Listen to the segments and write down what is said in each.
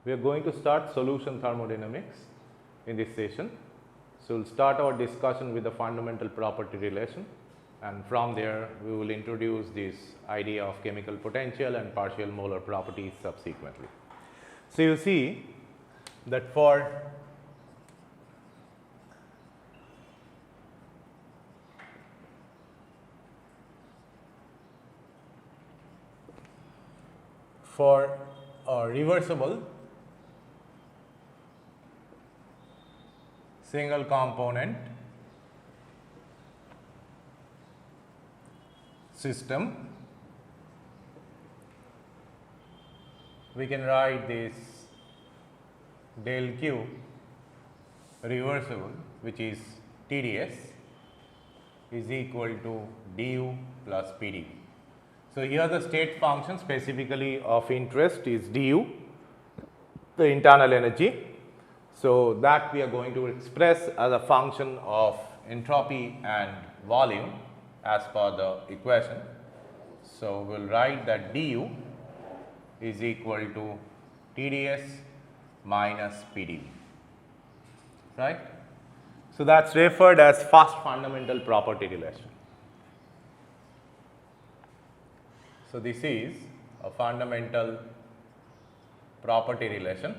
We are going to start solution thermodynamics in this session. So, we will start our discussion with the fundamental property relation, and from there we will introduce this idea of chemical potential and partial molar properties subsequently. So, you see that for a reversible single component system, we can write this del Q reversible, which is TdS, is equal to du plus Pdv. So, here the state function specifically of interest is du, the internal energy. So, that we are going to express as a function of entropy and volume as per the equation. So, we will write that du is equal to TdS minus Pdv, right. So, that is referred as first fundamental property relation. So, this is a fundamental property relation.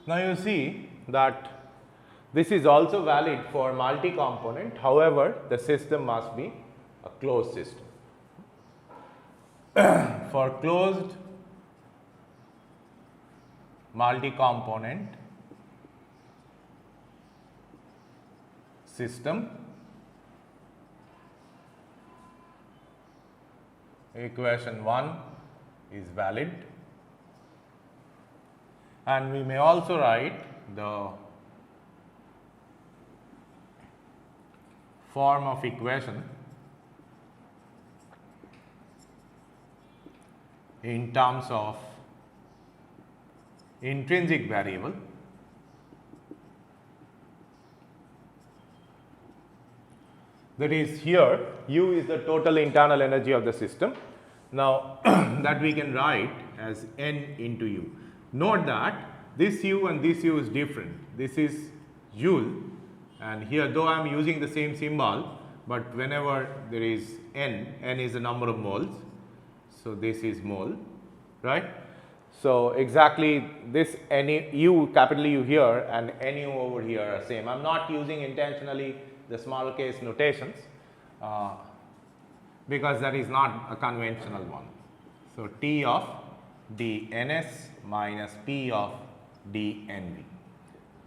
Now, you see that this is also valid for multi-component, however, the system must be a closed system. For closed multi-component system, equation 1 is valid, and we may also write the form of equation in terms of intrinsic variable that is here U is the total internal energy of the system. Now, that we can write as N into U. Note that this U and this U is different. This is Joule, and here though I am using the same symbol, but whenever there is N is the number of moles. So, this is mole, right. So, exactly this U, capital U here and NU over here are same. I am not using intentionally the small case notations because that is not a conventional one. So, T of dNs minus P of dNv.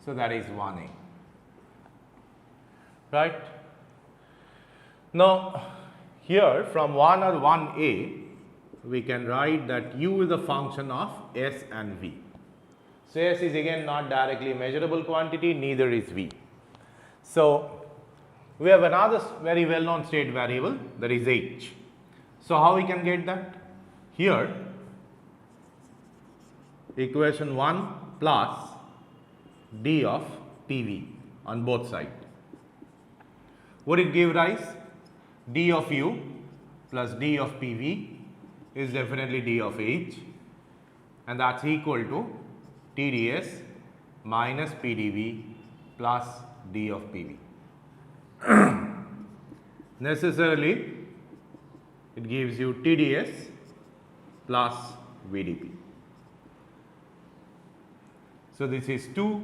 So, that is 1A, right. Now, here from 1 or 1A we can write that U is a function of S and V. So, S is again not directly measurable quantity, neither is V. So, we have another very well known state variable, that is H. So, how we can get that? Here equation 1 plus d of Pv on both sides. Would it give rise? D of U plus d of Pv is definitely d of H, and that is equal to TdS minus Pdv plus d of Pv. Necessarily it gives you TdS plus Vdp. So, this is 2,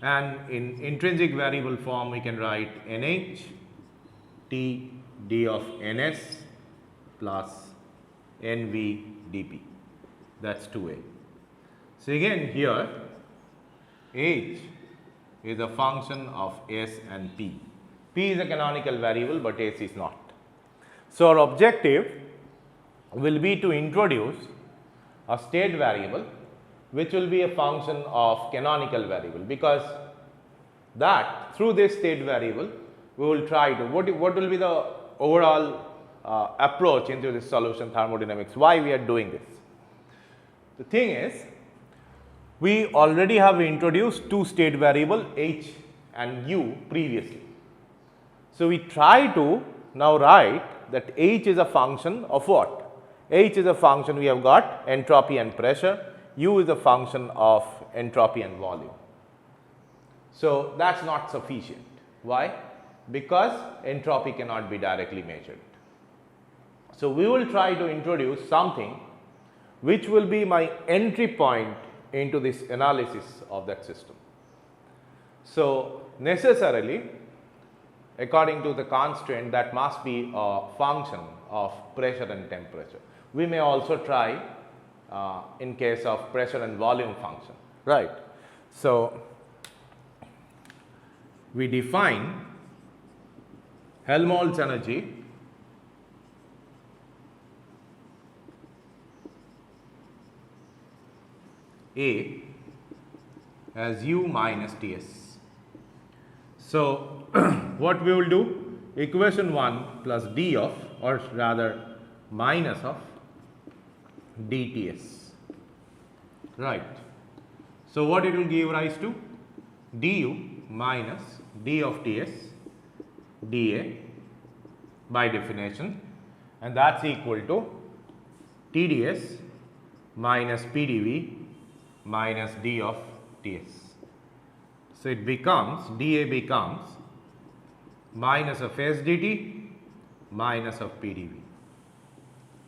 and in intrinsic variable form we can write NH T d of Ns plus Nv dp, that is 2A. So, again here H is a function of S and P. P is a canonical variable, but S is not. So, our objective will be to introduce a state variable which will be a function of canonical variable, because that through this state variable we will try to what will be the overall approach into this solution thermodynamics, why we are doing this. The thing is, we already have introduced two state variable H and U previously. So, we try to now write that H is a function of what? H is a function, we have got entropy and pressure, U is a function of entropy and volume. So, that is not sufficient. Why? Because entropy cannot be directly measured. So, we will try to introduce something which will be my entry point into this analysis of that system. So, necessarily according to the constraint, that must be a function of pressure and temperature. We may also try in case of pressure and volume function, right. So, we define Helmholtz energy A as U minus Ts. So, what we will do? Equation 1 plus d of, or rather minus of dTs, right. So, what it will give rise to? du minus d of Ts dA by definition, and that is equal to Tds minus Pdv minus d of Ts. So, it becomes dA becomes minus of S dt minus of Pdv.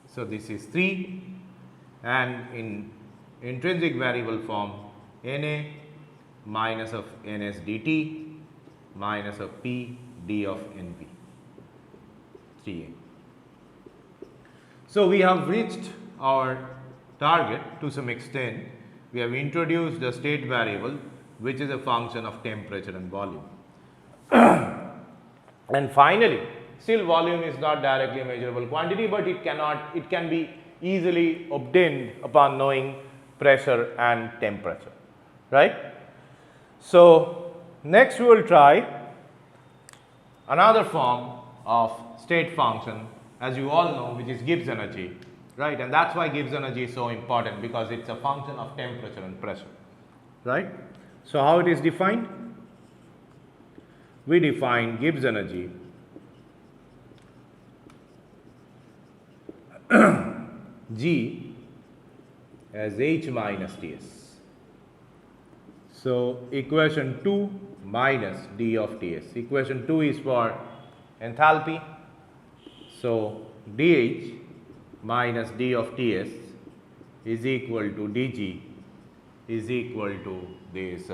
So, this is 3, and in intrinsic variable form Na minus of Ns dt minus of P d of Np, 3a. So, we have reached our target to some extent. We have introduced a state variable which is a function of temperature and volume. And finally, still volume is not directly measurable quantity, but it can be easily obtained upon knowing pressure and temperature, right. So, next we will try another form of state function, as you all know, which is Gibbs energy, right, and that is why Gibbs energy is so important, because it is a function of temperature and pressure, right. So, how it is defined? We define Gibbs energy G as H minus Ts. So, equation 2 minus d of Ts. Equation 2 is for enthalpy. So, dH minus d of Ts is equal to dG is equal to this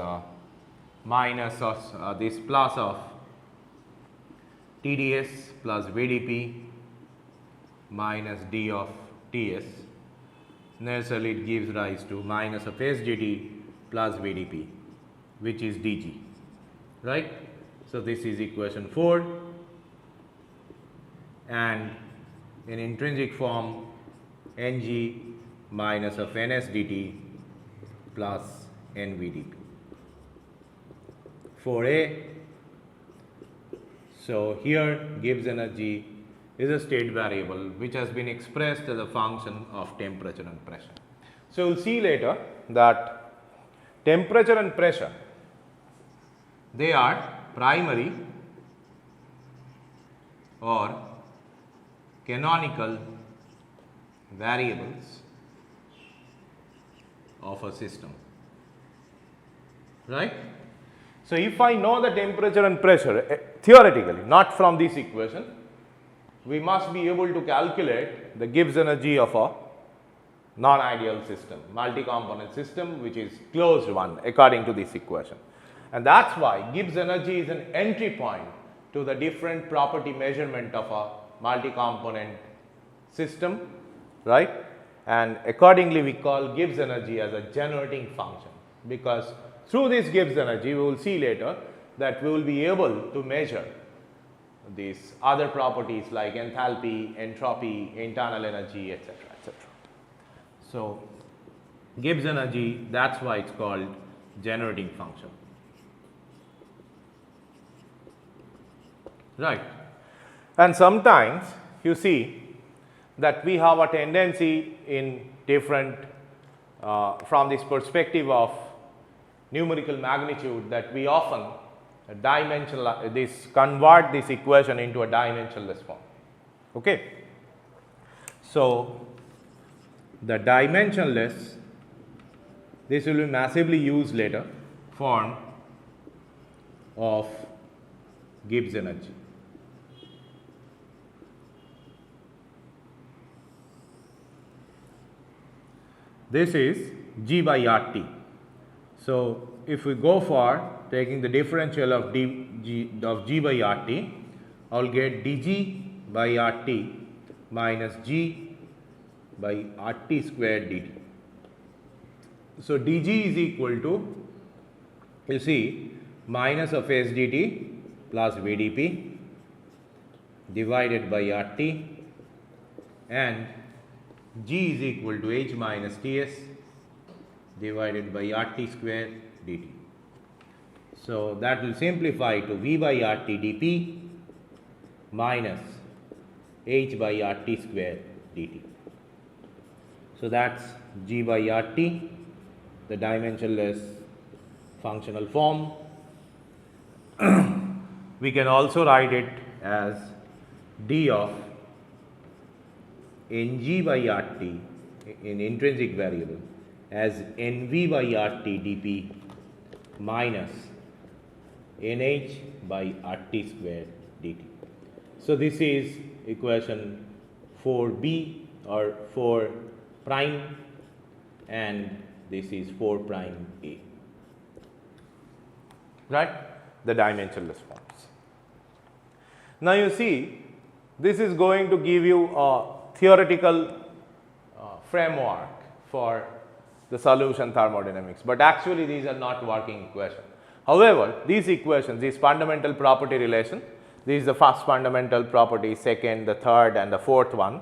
minus of this plus of Tds plus Vdp minus d of Ts. Necessarily it gives rise to minus of SdT plus Vdp, which is dG, right. So, this is equation 4, and in intrinsic form Ng minus of Ns dt plus Nvdp, 4a. So, here Gibbs energy is a state variable which has been expressed as a function of temperature and pressure. So, we will see later that temperature and pressure, they are primary or canonical variables of a system, right. So, if I know the temperature and pressure theoretically, not from this equation, we must be able to calculate the Gibbs energy of a non-ideal system, multi-component system, which is closed one according to this equation. And that is why Gibbs energy is an entry point to the different property measurement of a multi-component system, right. And accordingly we call Gibbs energy as a generating function, because through this Gibbs energy we will see later that we will be able to measure these other properties like enthalpy, entropy, internal energy, etc., etc. So, Gibbs energy, that is why it is called generating function, right. And sometimes you see that we have a tendency in different from this perspective of numerical magnitude, that we often convert this equation into a dimensionless form, Okay. So, the dimensionless, this will be massively used later, form of Gibbs energy. This is G by RT. So, if we go for taking the differential of G by RT, I will get dG by RT minus G by RT squared dt. So, dG is equal to, you see, minus of S dt plus VdP divided by RT, and G is equal to H minus Ts divided by RT square dt. So, that will simplify to V by RT dP minus H by RT square dt. So, that is G by RT, the dimensionless functional form. We can also write it as d of Ng by RT in intrinsic variable as Nv by RT dP minus Nh by RT square dt. So, this is equation 4b or 4 prime, and this is 4 prime a, right, the dimensionless forms. Now, you see, this is going to give you a theoretical framework for the solution thermodynamics, but actually these are not working equations. However, these equations, these fundamental property relation, this is the first fundamental property, second, the third and the fourth one,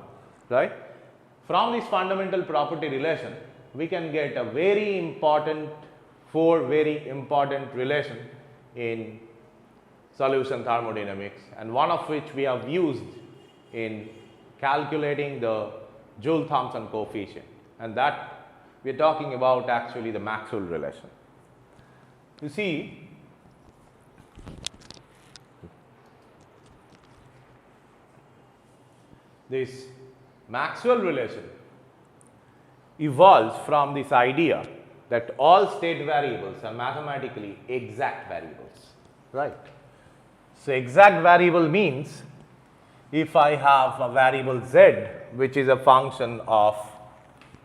right. From this fundamental property relation, we can get a very important, 4 very important relation in solution thermodynamics, and one of which we have used in calculating the Joule-Thomson coefficient, and that we are talking about actually the Maxwell relation. You see, this Maxwell relation evolves from this idea that all state variables are mathematically exact variables, right. So, exact variable means if I have a variable z which is a function of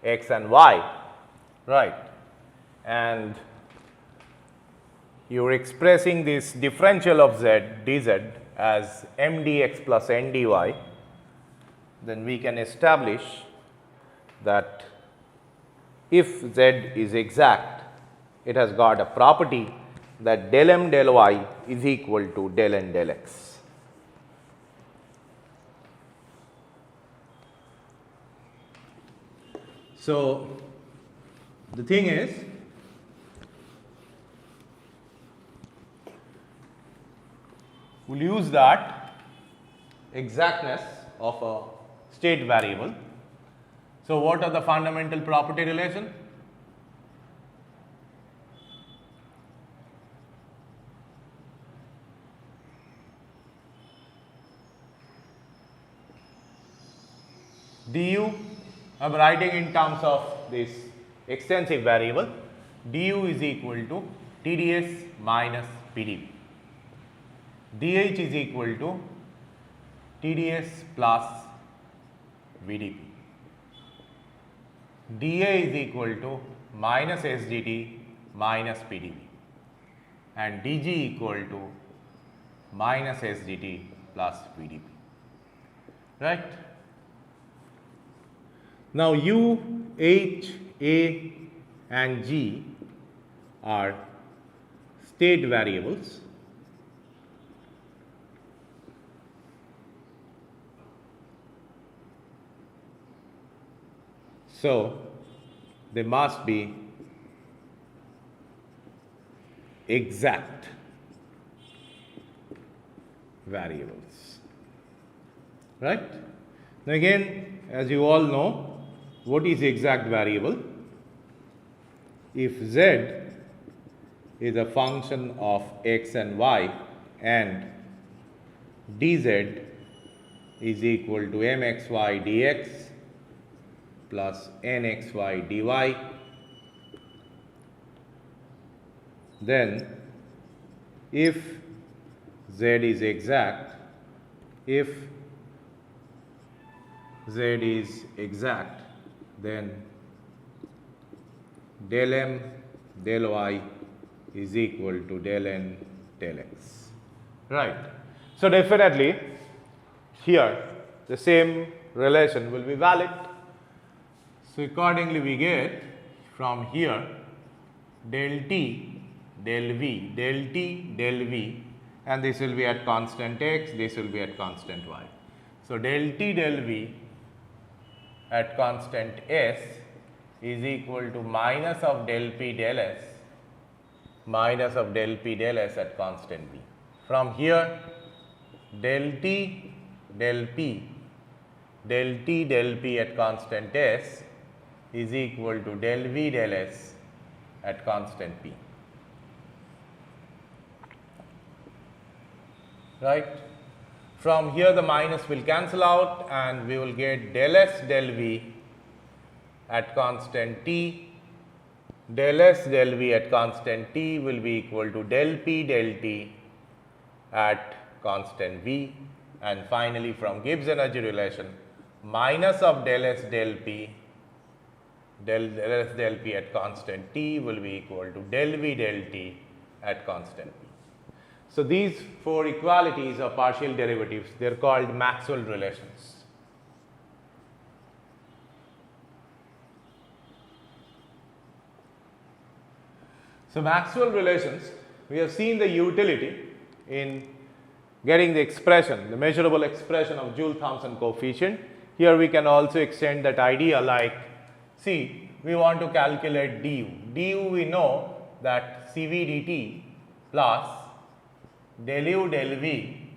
x and y, right, and you are expressing this differential of z dz as m dx plus n dy, then we can establish that if z is exact, it has got a property that del m del y is equal to del n del x. So, the thing is, we will use that exactness of a state variable. So, what are the fundamental property relation? du, I am writing in terms of this extensive variable, du is equal to TdS minus PdV, dH is equal to TdS plus VdP, dA is equal to minus SdT minus PdV, and dG equal to minus SdT plus VdP, right. Now, U, H, A and G are state variables. So, they must be exact variables, right. Now, again, as you all know, what is exact variable? If z is a function of x and y and dz is equal to mxy dx plus nxy dy. Then if z is exact, then del m del y is equal to del n del x. Right. So definitely here the same relation will be valid. So accordingly we get from here del t del v, del t del v, and this will be at constant x, this will be at constant y. So del t del v at constant s is equal to minus of del p del s at constant v. From here del t del p at constant s is equal to del v del s at constant p. Right. From here the minus will cancel out and we will get del s del v at constant t. Del s del v at constant t will be equal to del p del t at constant v, and finally from Gibbs energy relation minus of del s del p at constant t will be equal to del v del t at constant p. So these four equalities are partial derivatives. They are called Maxwell relations. So Maxwell relations, we have seen the utility in getting the expression, the measurable expression of Joule-Thomson coefficient. Here we can also extend that idea, like, see, we want to calculate du. Du we know that Cv dt plus del u del v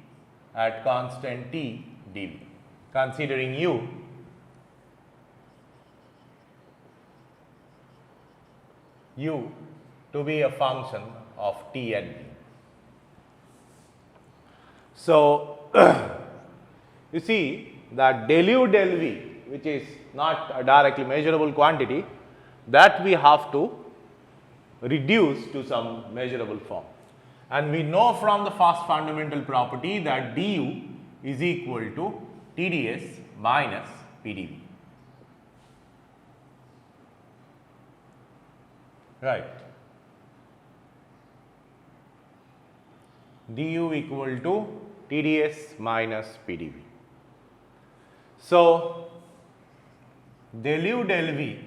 at constant t dv, considering u to be a function of t and v. So you see that del u del v, which is not a directly measurable quantity, that we have to reduce to some measurable form. And we know from the first fundamental property that du is equal to TdS minus PdV. Right. Du equal to TdS minus PdV. So del u del v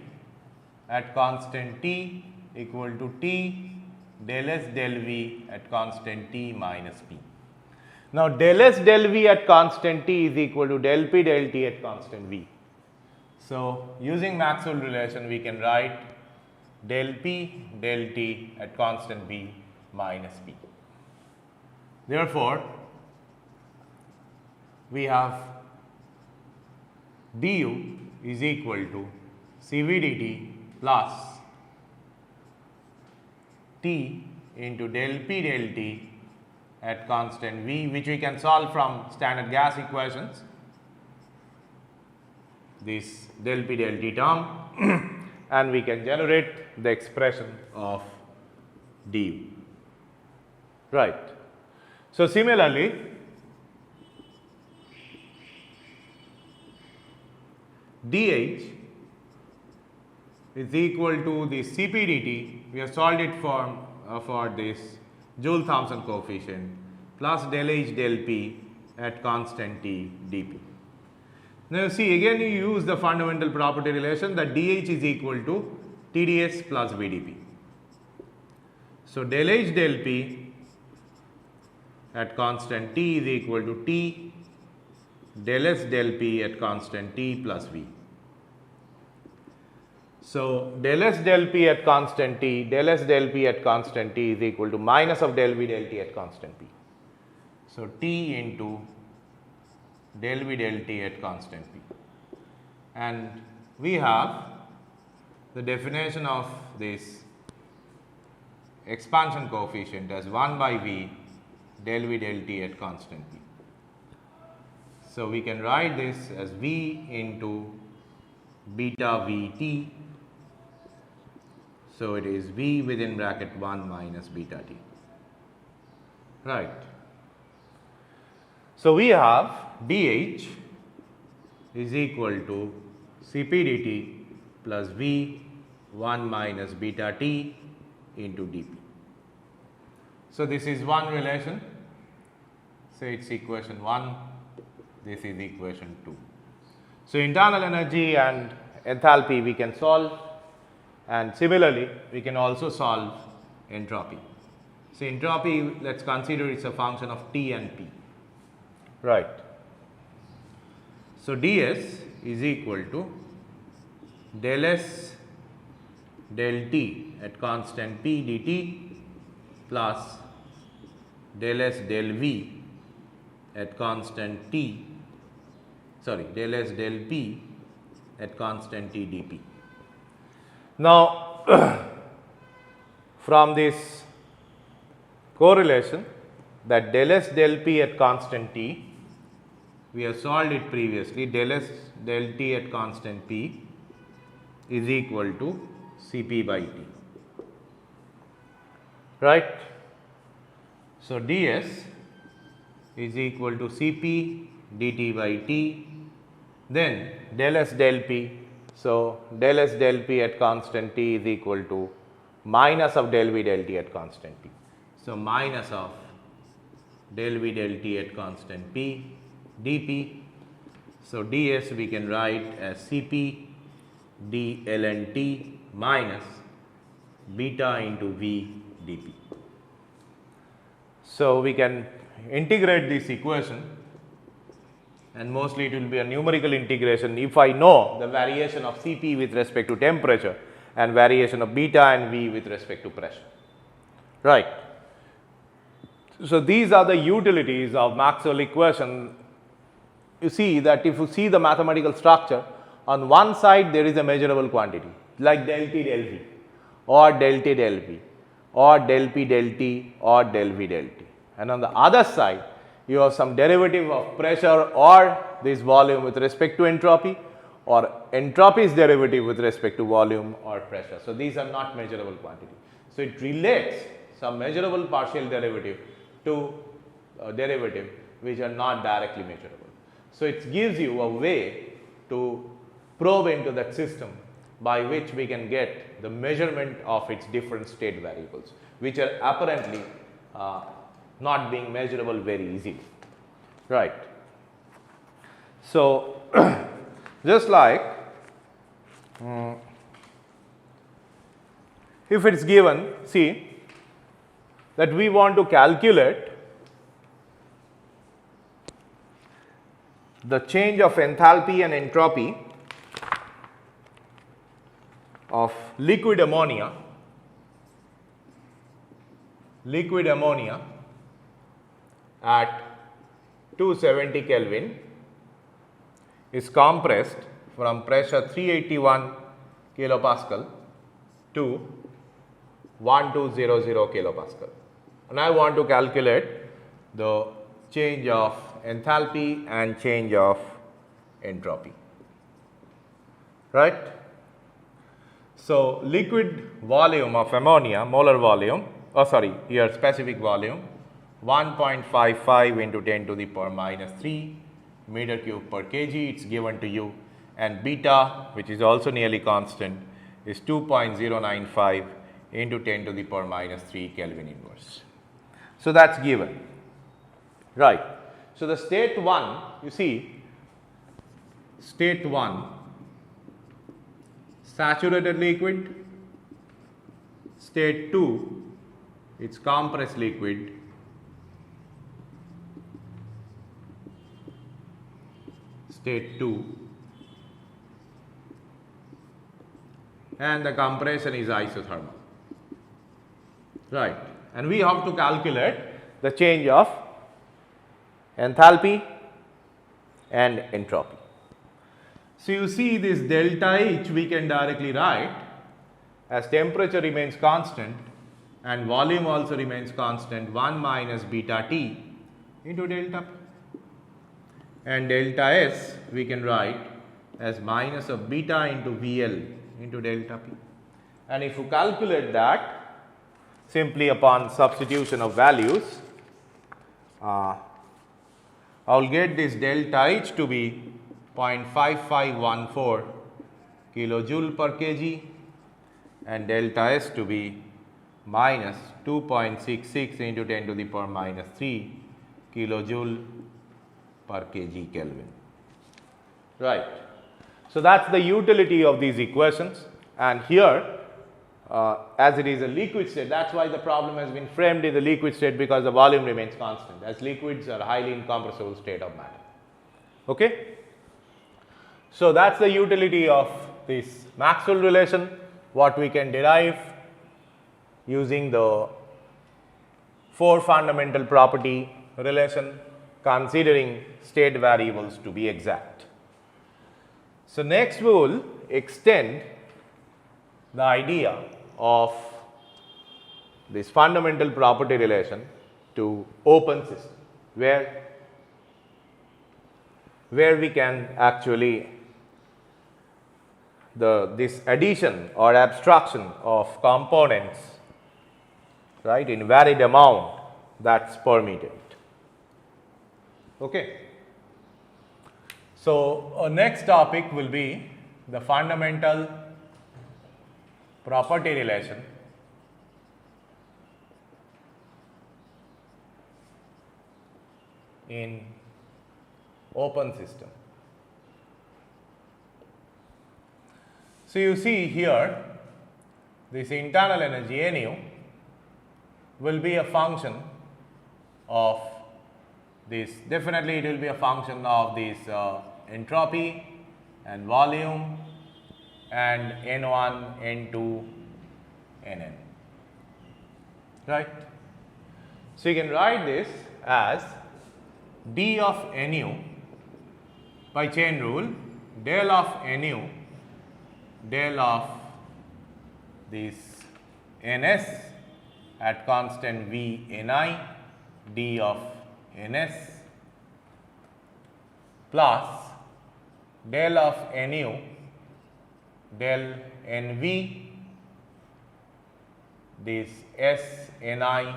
at constant t equal to t del s del v at constant t minus p. Now del s del v at constant t is equal to del p del t at constant v. So using Maxwell relation we can write del p del t at constant v minus p. Therefore we have du is equal to Cv dt plus t into del p del t at constant v, which we can solve from standard gas equations, this del p del t term and we can generate the expression of du. Right. So similarly dH is equal to the Cp dt, we have solved it for this Joule-Thomson coefficient, plus del H del P at constant T dP. Now you see, again you use the fundamental property relation that dH is equal to TdS plus VdP. So del H del P at constant T is equal to T del S del P at constant T plus V. So del S del P at constant T, del S del P at constant T is equal to minus of del V del T at constant P. So T into del V del T at constant P. And we have the definition of this expansion coefficient as 1 by V del V del T at constant P. So we can write this as V into beta Vt. So it is V within bracket 1 minus beta T. Right. So we have dH is equal to Cp dt plus V 1 minus beta T into dP. So this is one relation. So it's equation 1. This is equation 2. So internal energy and enthalpy we can solve, and similarly we can also solve entropy. So entropy, let's consider it's a function of T and P. Right. So ds is equal to del S del T at constant P dt plus del S del V at constant T, del S del P at constant T dP. Now, from this correlation that del S del P at constant T, we have solved it previously, del S del T at constant P is equal to Cp by T. Right. So ds is equal to Cp dt by T, then del S del P. So del S del P at constant T is equal to minus of del V del T at constant P. So minus of del V del T at constant P dP. So ds we can write as Cp d ln T minus beta into V dP. So we can integrate this equation, and mostly it will be a numerical integration if I know the variation of Cp with respect to temperature and variation of beta and V with respect to pressure. Right. So these are the utilities of Maxwell equation. You see that if you see the mathematical structure, on one side there is a measurable quantity like del T del V or del T del V or del P del T or del V del T, and on the other side you have some derivative of pressure or this volume with respect to entropy, or entropy's derivative with respect to volume or pressure. So these are not measurable quantity. So it relates some measurable partial derivative to a derivative which are not directly measurable. So it gives you a way to probe into that system by which we can get the measurement of its different state variables, which are apparently not being measurable very easily. Right. So just like if it is given, see that we want to calculate the change of enthalpy and entropy of liquid ammonia at 270 Kelvin is compressed from pressure 381 kilopascal to 1200 kilopascal, and I want to calculate the change of enthalpy and change of entropy. Right. So liquid volume of ammonia, molar volume, here specific volume 1.55 into 10 to the power minus 3 meter cube per kg, it's given to you, and beta, which is also nearly constant, is 2.095 into 10 to the power minus 3 Kelvin inverse. So that's given. Right. So the state 1, you see, state 1 saturated liquid, state 2 it's compressed liquid, state 2, and the compression is isothermal. Right. And we have to calculate the change of enthalpy and entropy. So you see this delta H we can directly write as temperature remains constant and volume also remains constant, 1 minus beta T into delta P. and delta S we can write as minus of beta into VL into delta P. And if you calculate that simply upon substitution of values, I will get this delta H to be 0.5514 kilojoule per kg and delta S to be minus 2.66 into 10 to the power minus 3 kilojoule per kg Kelvin. Right. So, that is the utility of these equations, and here as it is a liquid state, that is why the problem has been framed in the liquid state, because the volume remains constant, as liquids are highly incompressible state of matter. Okay. So, that is the utility of this Maxwell relation, what we can derive using the 4 fundamental property relation, considering state variables to be exact. So, next we will extend the idea of this fundamental property relation to open system, where we can actually this addition or abstraction of components, right, in varied amount, that is permitted. Okay. So, next topic will be the fundamental property relation in open system. So, you see here this internal energy Nu will be a function of this, definitely it will be a function of this entropy and volume and N1, N2, Nn, right. So, you can write this as d of Nu by chain rule del of Nu del of this Ns at constant V Ni d of Ns plus del of Nu del Nv this S Ni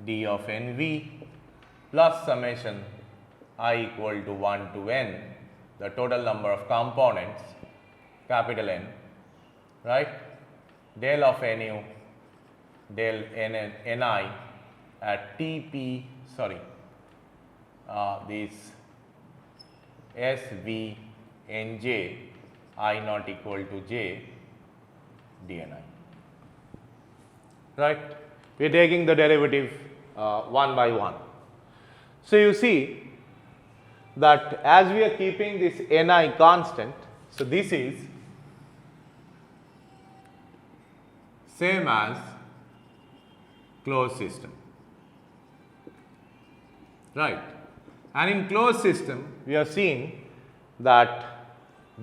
d of Nv plus summation I equal to 1 to n, the total number of components capital N, right, del of Nu del Ni at Tp, this SV Nj I not equal to j dni, right. We are taking the derivative one by one. So, you see that as we are keeping this Ni constant, so this is same as closed system, right. And in closed system we have seen that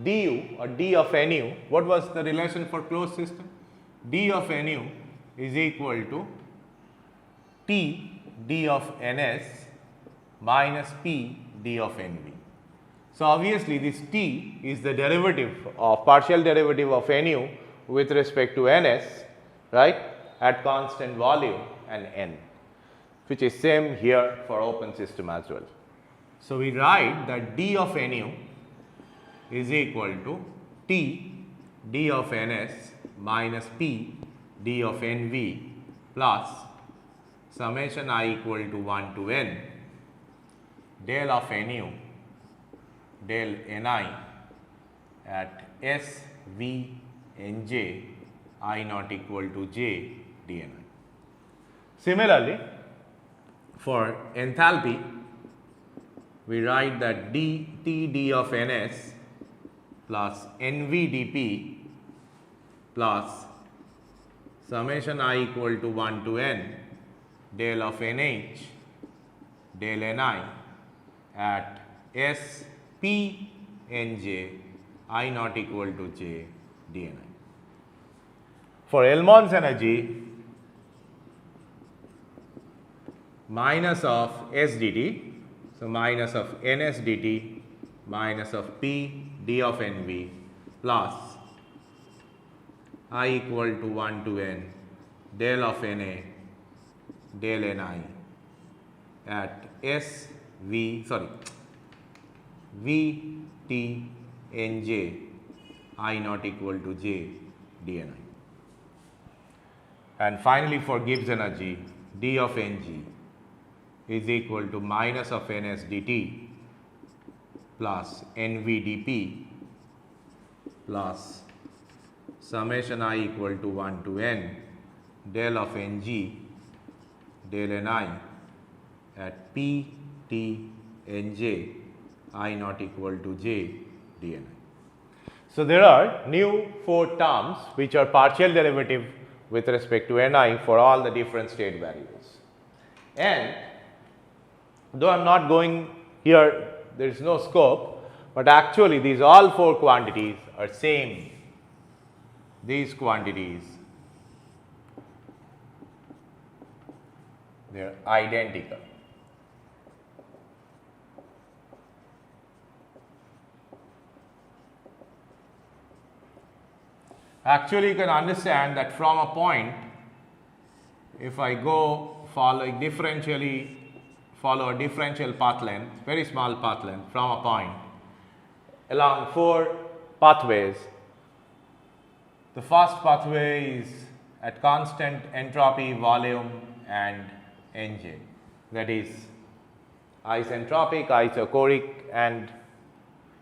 du or d of Nu, what was the relation for closed system? D of Nu is equal to T d of Ns minus P d of Nv. So, obviously this T is the derivative of partial derivative of Nu with respect to Ns, right, at constant volume and N, which is same here for open system as well. So, we write that d of Nu is equal to T d of Ns minus P d of Nv plus summation I equal to 1 to n del of Nu del Ni at S V Nj I not equal to j dni. Similarly, for enthalpy we write that T d of Ns plus Nv dP plus summation I equal to 1 to n del of Nh del Ni at S P Nj I not equal to j dni. For Helmholtz energy, minus of S dt, So, minus of ns dt minus of p d of nv plus I equal to 1 to n del of na del ni at v t nj I not equal to j dni. And finally, for Gibbs energy, d of ng is equal to minus of ns dt plus nv dp plus summation I equal to 1 to n del of ng del ni at p t nj I not equal to j dni. So, there are new 4 terms which are partial derivative with respect to ni for all the different state variables. And though I am not going here, there is no scope, but actually these all 4 quantities are same. These quantities, they are identical. Actually, you can understand that from a point, if I go follow a differential path length, very small path length from a point along 4 pathways. The first pathway is at constant entropy, volume and nj, that is isentropic, isochoric, and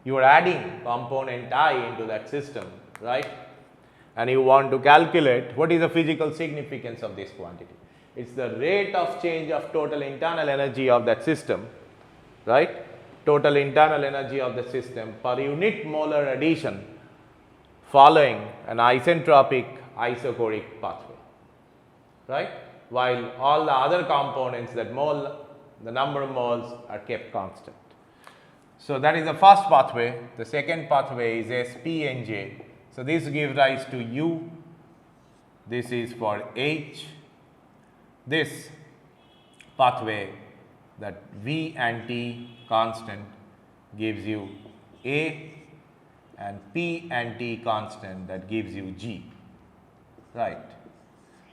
you are adding component I into that system, right? And you want to calculate what is the physical significance of this quantity. It is the rate of change of total internal energy of that system, right? Total internal energy of the system per unit molar addition following an isentropic isochoric pathway, right? While all the other components, that the number of moles are kept constant. So, that is the first pathway. The second pathway is SPNJ. So, this gives rise to U, this is for H, this pathway, that V and T constant gives you A, and P and T constant, that gives you G, right.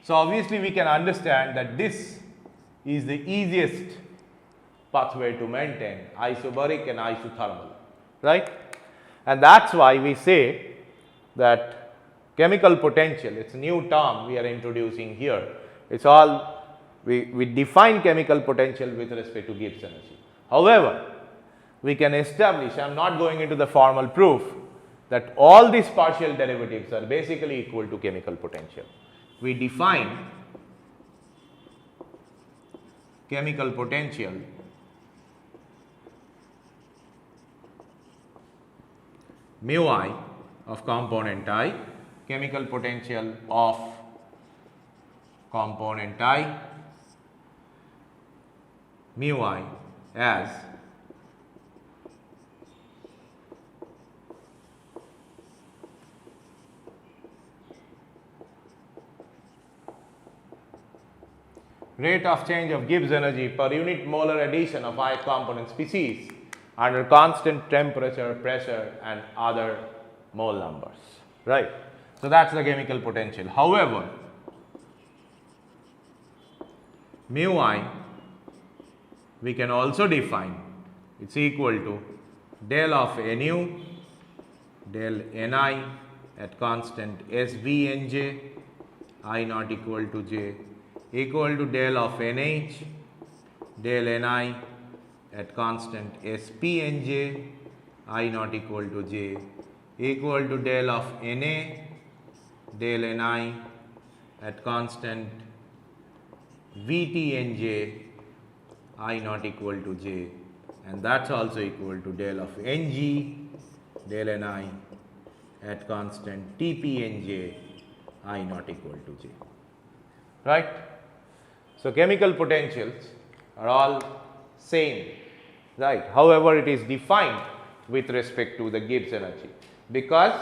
So, obviously, we can understand that this is the easiest pathway to maintain, isobaric and isothermal, right. And that is why we say that chemical potential, it is a new term we are introducing here. It is all, we define chemical potential with respect to Gibbs energy. However, we can establish, I am not going into the formal proof, that all these partial derivatives are basically equal to chemical potential. We define chemical potential mu I of component I, chemical potential of component I, mu I as rate of change of Gibbs energy per unit molar addition of ith component species under constant temperature, pressure and other mole numbers, right. So, that is the chemical potential. However, mu I we can also define, it is equal to del of nu del ni at constant SVNJ I not equal to j equal to del of nh del ni at constant SPNJ I not equal to j equal to del of Na del ni at constant VTNJ I not equal to j, and that is also equal to del of Ng del ni at constant TPNJ I not equal to j, right. So, chemical potentials are all same, right. However, it is defined with respect to the Gibbs energy, because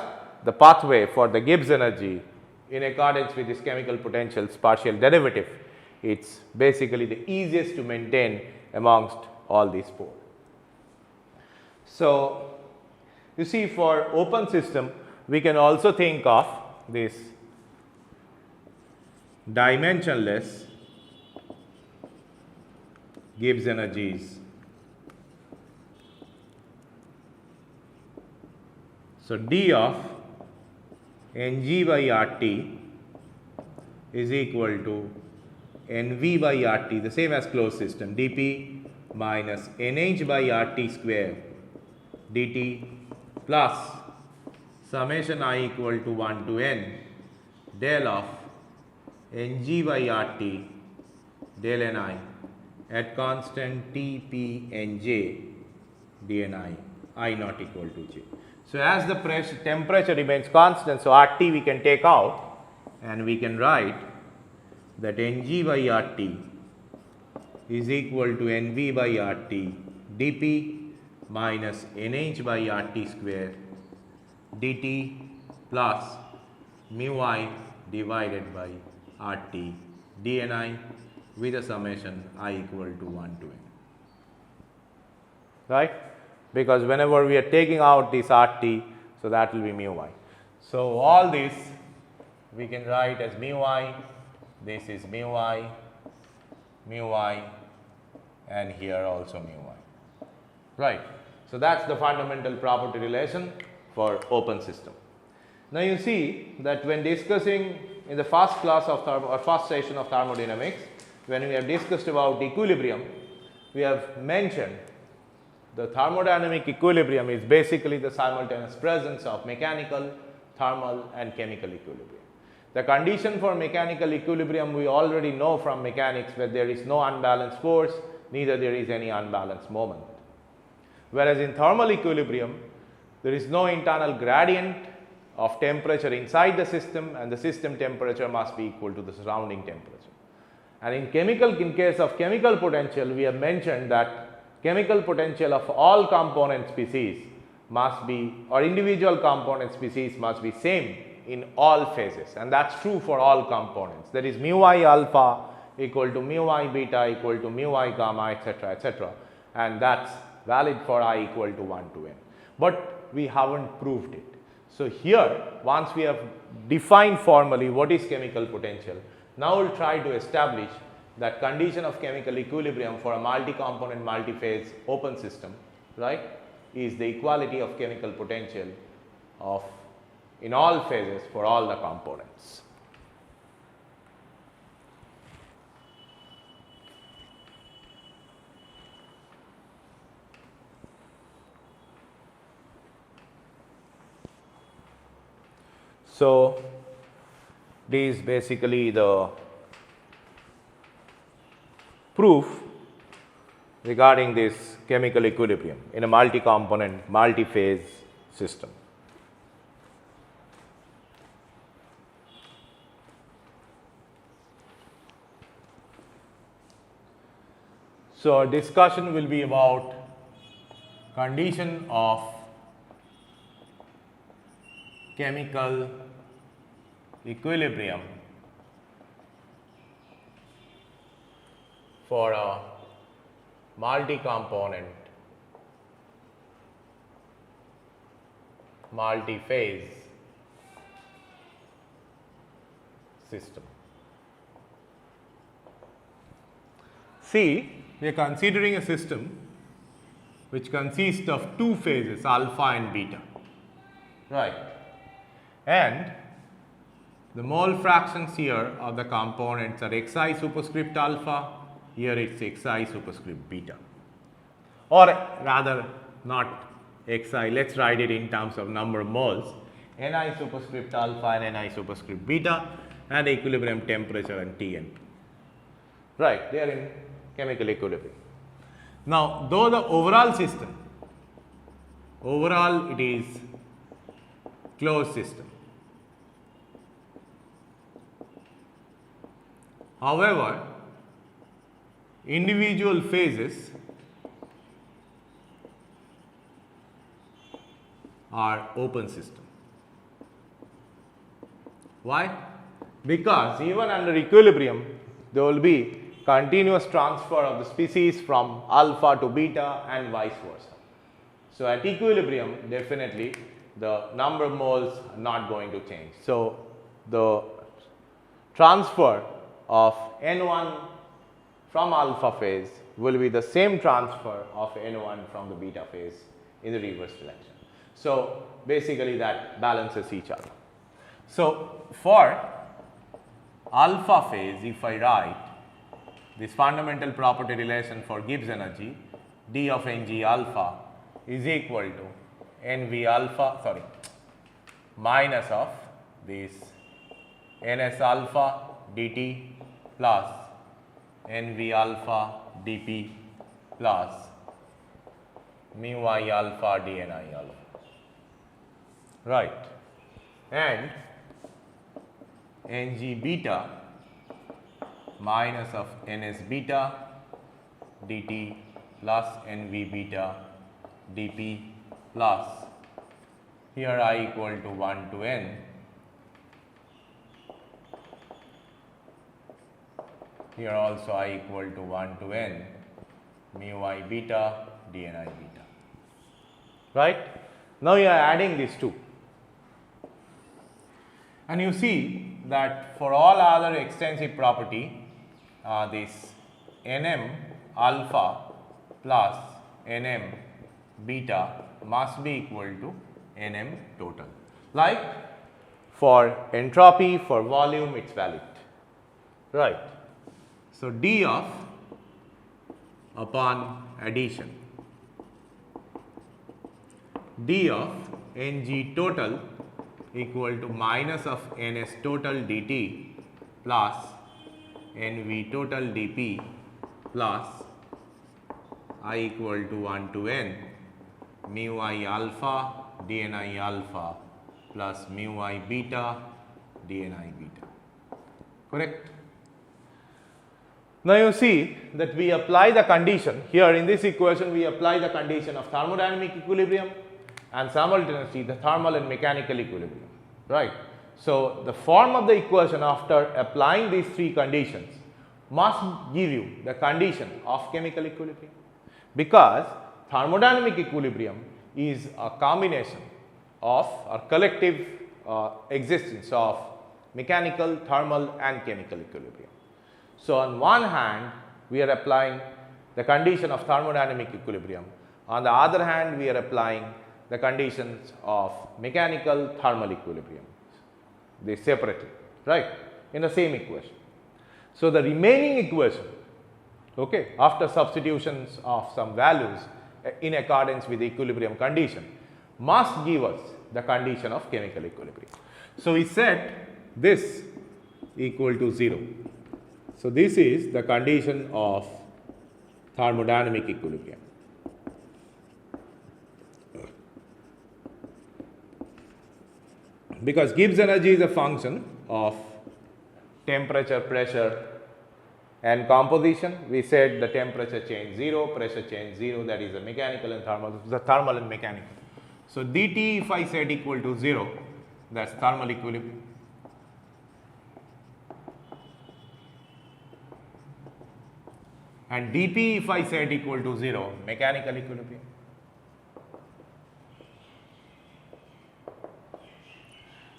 the pathway for the Gibbs energy in accordance with this chemical potential's partial derivative, it is basically the easiest to maintain amongst all these 4, So, you see, for open system we can also think of this dimensionless Gibbs energies. So, d of Ng by RT is equal to Nv by RT, the same as closed system, dP minus Nh by RT square dt plus summation I equal to 1 to n del of Ng by RT del Ni at constant Tp Nj dni I not equal to J. So, as the temperature remains constant, so RT we can take out and we can write that Ng by RT is equal to Nv by RT dP minus Nh by RT square dt plus mu I divided by RT dni with a summation I equal to 1 to n. Right? Because whenever we are taking out this RT, so that will be mu I. So, all this we can write as mu I, this is mu I, and here also mu I. Right. So, that is the fundamental property relation for open system. Now, you see that when discussing in the first class of or first session of thermodynamics, when we have discussed about equilibrium, we have mentioned the thermodynamic equilibrium is basically the simultaneous presence of mechanical, thermal and chemical equilibrium. The condition for mechanical equilibrium we already know from mechanics, where there is no unbalanced force, neither there is any unbalanced moment. Whereas in thermal equilibrium, there is no internal gradient of temperature inside the system, and the system temperature must be equal to the surrounding temperature. And in case of chemical potential, we have mentioned that chemical potential of all component species must be, or individual component species must be same in all phases, and that is true for all components. That is mu I alpha equal to mu I beta equal to mu I gamma, etc., and that is valid for I equal to 1 to n. But we have not proved it. So, here once we have defined formally what is chemical potential, now we will try to establish that condition of chemical equilibrium for a multi-component, multi-phase open system, right, is the equality of chemical potential of in all phases for all the components. So, this is basically the proof regarding this chemical equilibrium in a multi-component, multi-phase system. So, our discussion will be about condition of chemical equilibrium for a multi-component, multi-phase system. See, we are considering a system which consists of two phases, alpha and beta, right, and the mole fractions here of the components are xi superscript alpha, here it is xi superscript beta, or rather not xi, let us write it in terms of number of moles, ni superscript alpha and ni superscript beta, and equilibrium temperature and T and P, right, they are in chemical equilibrium. Now, though the overall system, overall it is closed system, however, individual phases are open system. Why? Because even under equilibrium, there will be continuous transfer of the species from alpha to beta and vice versa. So at equilibrium, definitely the number of moles are not going to change. So the transfer of N1 from alpha phase will be the same transfer of N1 from the beta phase in the reverse direction. So basically that balances each other. So for alpha phase, if I write this fundamental property relation for Gibbs energy, d of Ng alpha is equal to Nv alpha, minus of this Ns alpha dt plus Nv alpha dp plus mu I alpha dni alpha, right, and Ng beta minus of Ns beta dt plus Nv beta dp plus here I equal to 1 to n, here also I equal to 1 to n mu I beta dni beta, right. Now you are adding these two and you see that for all other extensive property this Nm alpha plus Nm beta must be equal to Nm total, like for entropy, for volume it is valid, right. So d of upon addition d of Ng total equal to minus of Ns total dt plus Nv total dp plus I equal to 1 to n mu I alpha dni alpha plus mu I beta dni beta, correct. Now you see that we apply the condition here in this equation, we apply the condition of thermodynamic equilibrium and simultaneously the thermal and mechanical equilibrium, right. So the form of the equation after applying these three conditions must give you the condition of chemical equilibrium, because thermodynamic equilibrium is a combination of or collective existence of mechanical, thermal and chemical equilibrium. So on one hand we are applying the condition of thermodynamic equilibrium, on the other hand we are applying the conditions of mechanical thermal equilibrium, they separately, right, in the same equation. So the remaining equation, okay, after substitutions of some values in accordance with the equilibrium condition must give us the condition of chemical equilibrium. So we set this equal to 0. So this is the condition of thermodynamic equilibrium. Because Gibbs energy is a function of temperature, pressure and composition, we said the temperature change 0, pressure change 0, that is the mechanical and thermal, the thermal and mechanical. So dt if I set equal to 0, that is thermal equilibrium. And dp if I set equal to 0, mechanical equilibrium.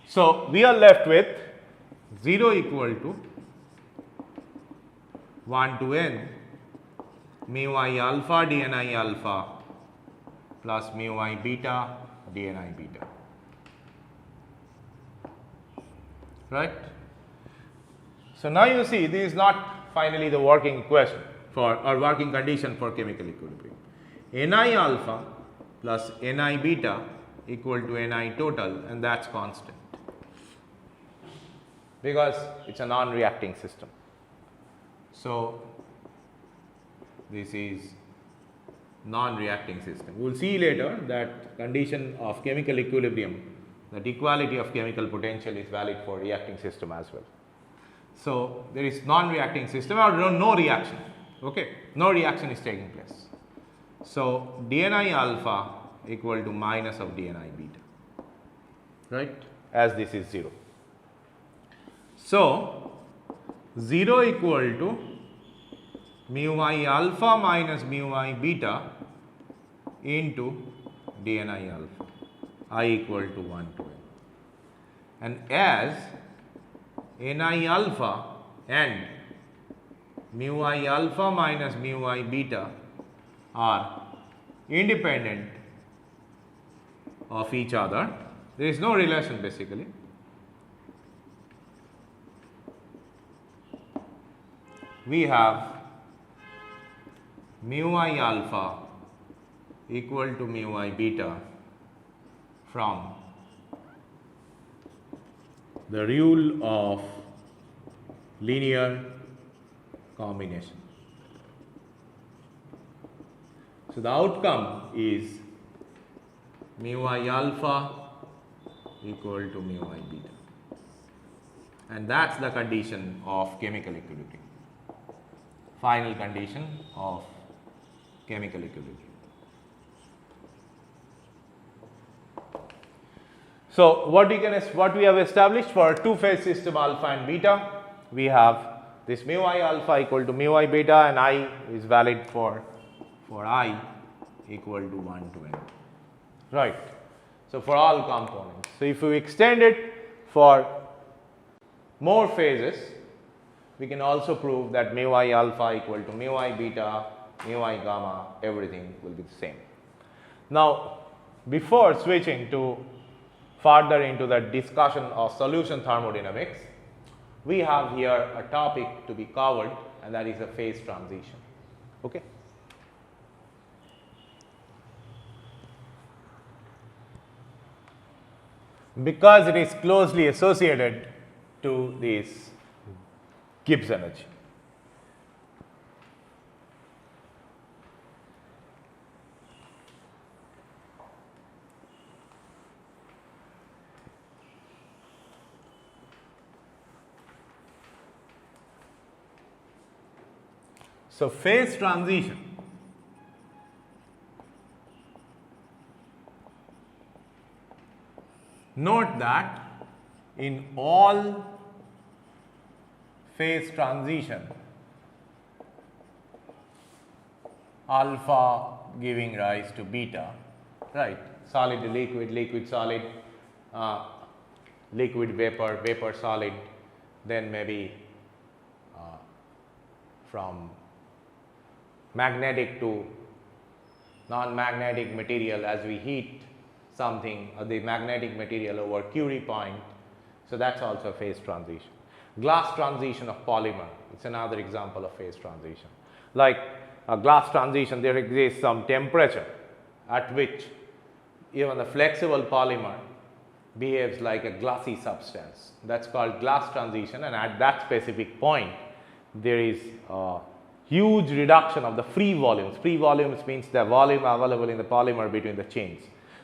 So we are left with 0 equal to 1 to n mu I alpha dni alpha plus mu I beta dni beta, right. So now you see this is not finally the working equation for or working condition for chemical equilibrium. Ni alpha plus ni beta equal to ni total, and that is constant because it is a non-reacting system. So this is non-reacting system. We will see later that condition of chemical equilibrium, that equality of chemical potential is valid for reacting system as well. So there is non-reacting system or no reaction, okay, no reaction is taking place. So dni alpha equal to minus of dni beta, right, as this is 0. So 0 equal to mu I alpha minus mu I beta into dni alpha, I equal to 1 to n. And as ni alpha and mu I alpha minus mu I beta are independent of each other, there is no relation basically. We have mu I alpha equal to mu I beta from the rule of linear combination. So, the outcome is mu I alpha equal to mu I beta, and that is the condition of chemical equilibrium, final condition of chemical equilibrium. So, what we have established for two-phase system alpha and beta, we have this mu I alpha equal to mu I beta, and I is valid for I equal to 1 to n, right. So, for all components. So, if we extend it for more phases, we can also prove that mu I alpha equal to mu I beta, mu I gamma, everything will be the same. Now, before switching to further into the discussion of solution thermodynamics, we have here a topic to be covered, and that is a phase transition. Okay. Because it is closely associated to this Gibbs energy. So, phase transition note that in all phase transition, alpha giving rise to beta, right, solid to liquid, liquid solid, liquid vapor, vapor solid, then maybe from magnetic to non-magnetic material as we heat something, the magnetic material over Curie point. So, that is also a phase transition. Glass transition of polymer, it is another example of phase transition. Like a glass transition, there exists some temperature at which even the flexible polymer behaves like a glassy substance. That is called glass transition, and at that specific point there is a huge reduction of the free volumes. Free volumes means the volume available in the polymer between the chains.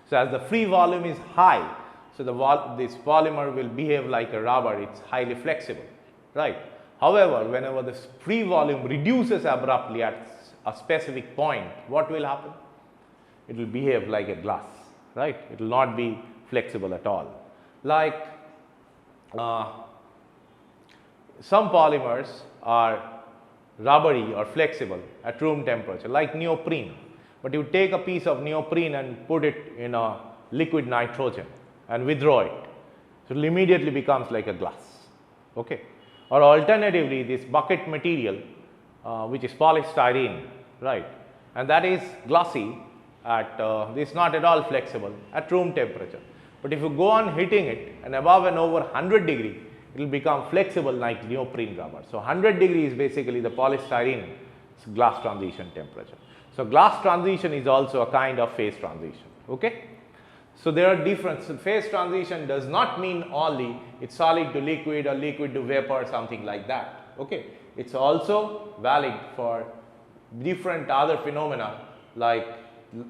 So, as the free volume is high, so this polymer will behave like a rubber, it is highly flexible, right. However, whenever the free volume reduces abruptly at a specific point, what will happen? It will behave like a glass, right. It will not be flexible at all. Like some polymers are rubbery or flexible at room temperature, like neoprene. But you take a piece of neoprene and put it in a liquid nitrogen and withdraw it, so it will immediately becomes like a glass. Okay. Or alternatively, this bucket material which is polystyrene, right, and that is glassy at this is not at all flexible at room temperature. But if you go on heating it and above and over 100 degree, it will become flexible like neoprene rubber. So, 100 degree is basically the polystyrene glass transition temperature. So, glass transition is also a kind of phase transition. Okay. So, there are different phase transition does not mean only it is solid to liquid or liquid to vapor or something like that. Okay. It is also valid for different other phenomena like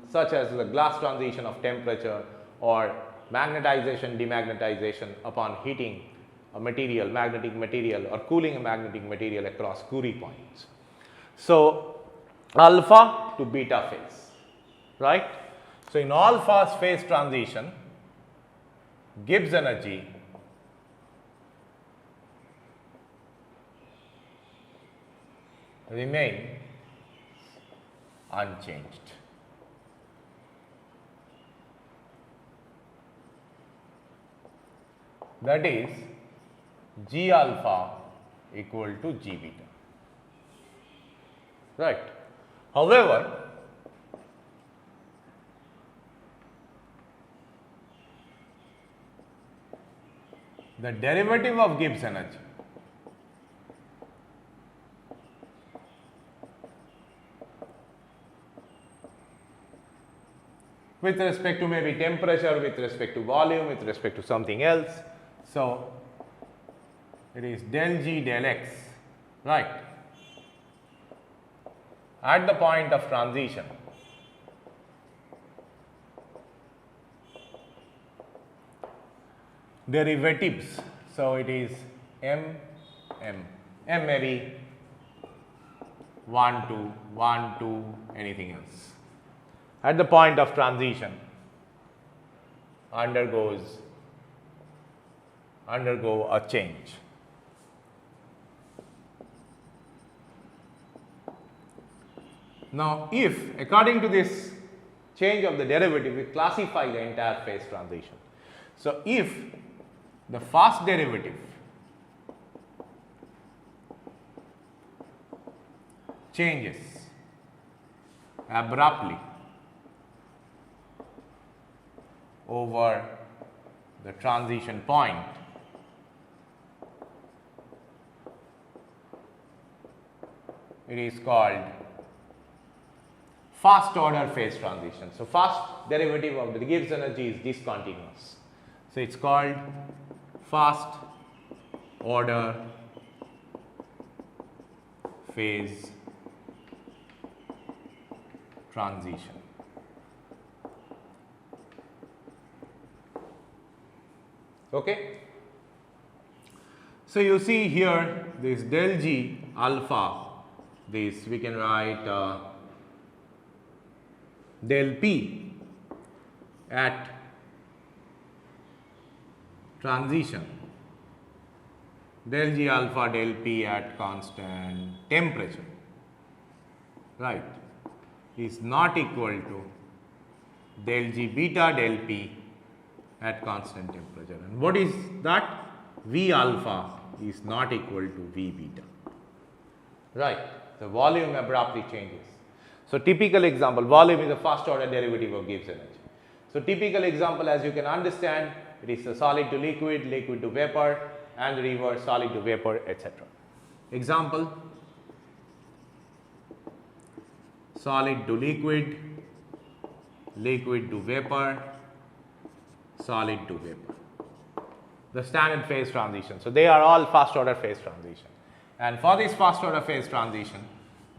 such as the glass transition of temperature or magnetization demagnetization upon heating a material, magnetic material, or cooling a magnetic material across Curie points. So, alpha to beta phase, right. So, in all fast phase transition, Gibbs energy remain unchanged. that is G alpha equal to G beta, right. However, the derivative of Gibbs energy with respect to maybe temperature, with respect to volume, with respect to something else. So, it is del G del X, right, at the point of transition. Derivatives, so it is M may be 1, 2, anything else. At the point of transition undergo a change. Now, if according to this change of the derivative, we classify the entire phase transition. So, if the first derivative changes abruptly over the transition point, it is called first order phase transition. So, first derivative of the Gibbs energy is discontinuous. So, it is called first order phase transition. Okay. So, you see here this del G alpha, this we can write del P at transition, del G alpha del P at constant temperature, right, is not equal to del G beta del P at constant temperature. And what is that? V alpha is not equal to V beta, right. The volume abruptly changes. So, typical example, volume is the first order derivative of Gibbs energy. So, typical example, as you can understand, it is a solid to liquid, liquid to vapor, and the reverse, solid to vapor, etc. Example, solid to liquid, liquid to vapor, solid to vapor. The standard phase transition. So, they are all first order phase transition. And for this first order phase transition,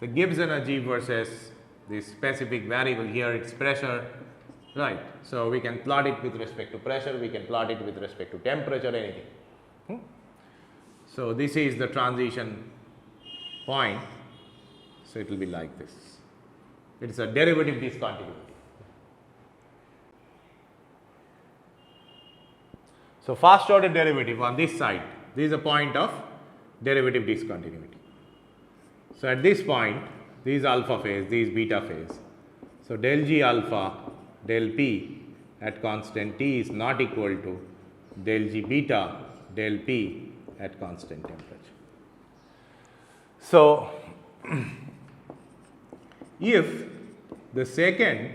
the Gibbs energy versus this specific variable here, its pressure, right. So, we can plot it with respect to pressure, we can plot it with respect to temperature, anything. So, this is the transition point. So, it will be like this. It is a derivative discontinuity. So, first order derivative on this side, this is a point of derivative discontinuity. So, at this point, this is alpha phase, this is beta phase. So, del G alpha del P at constant T is not equal to del G beta del P at constant temperature. So, if the second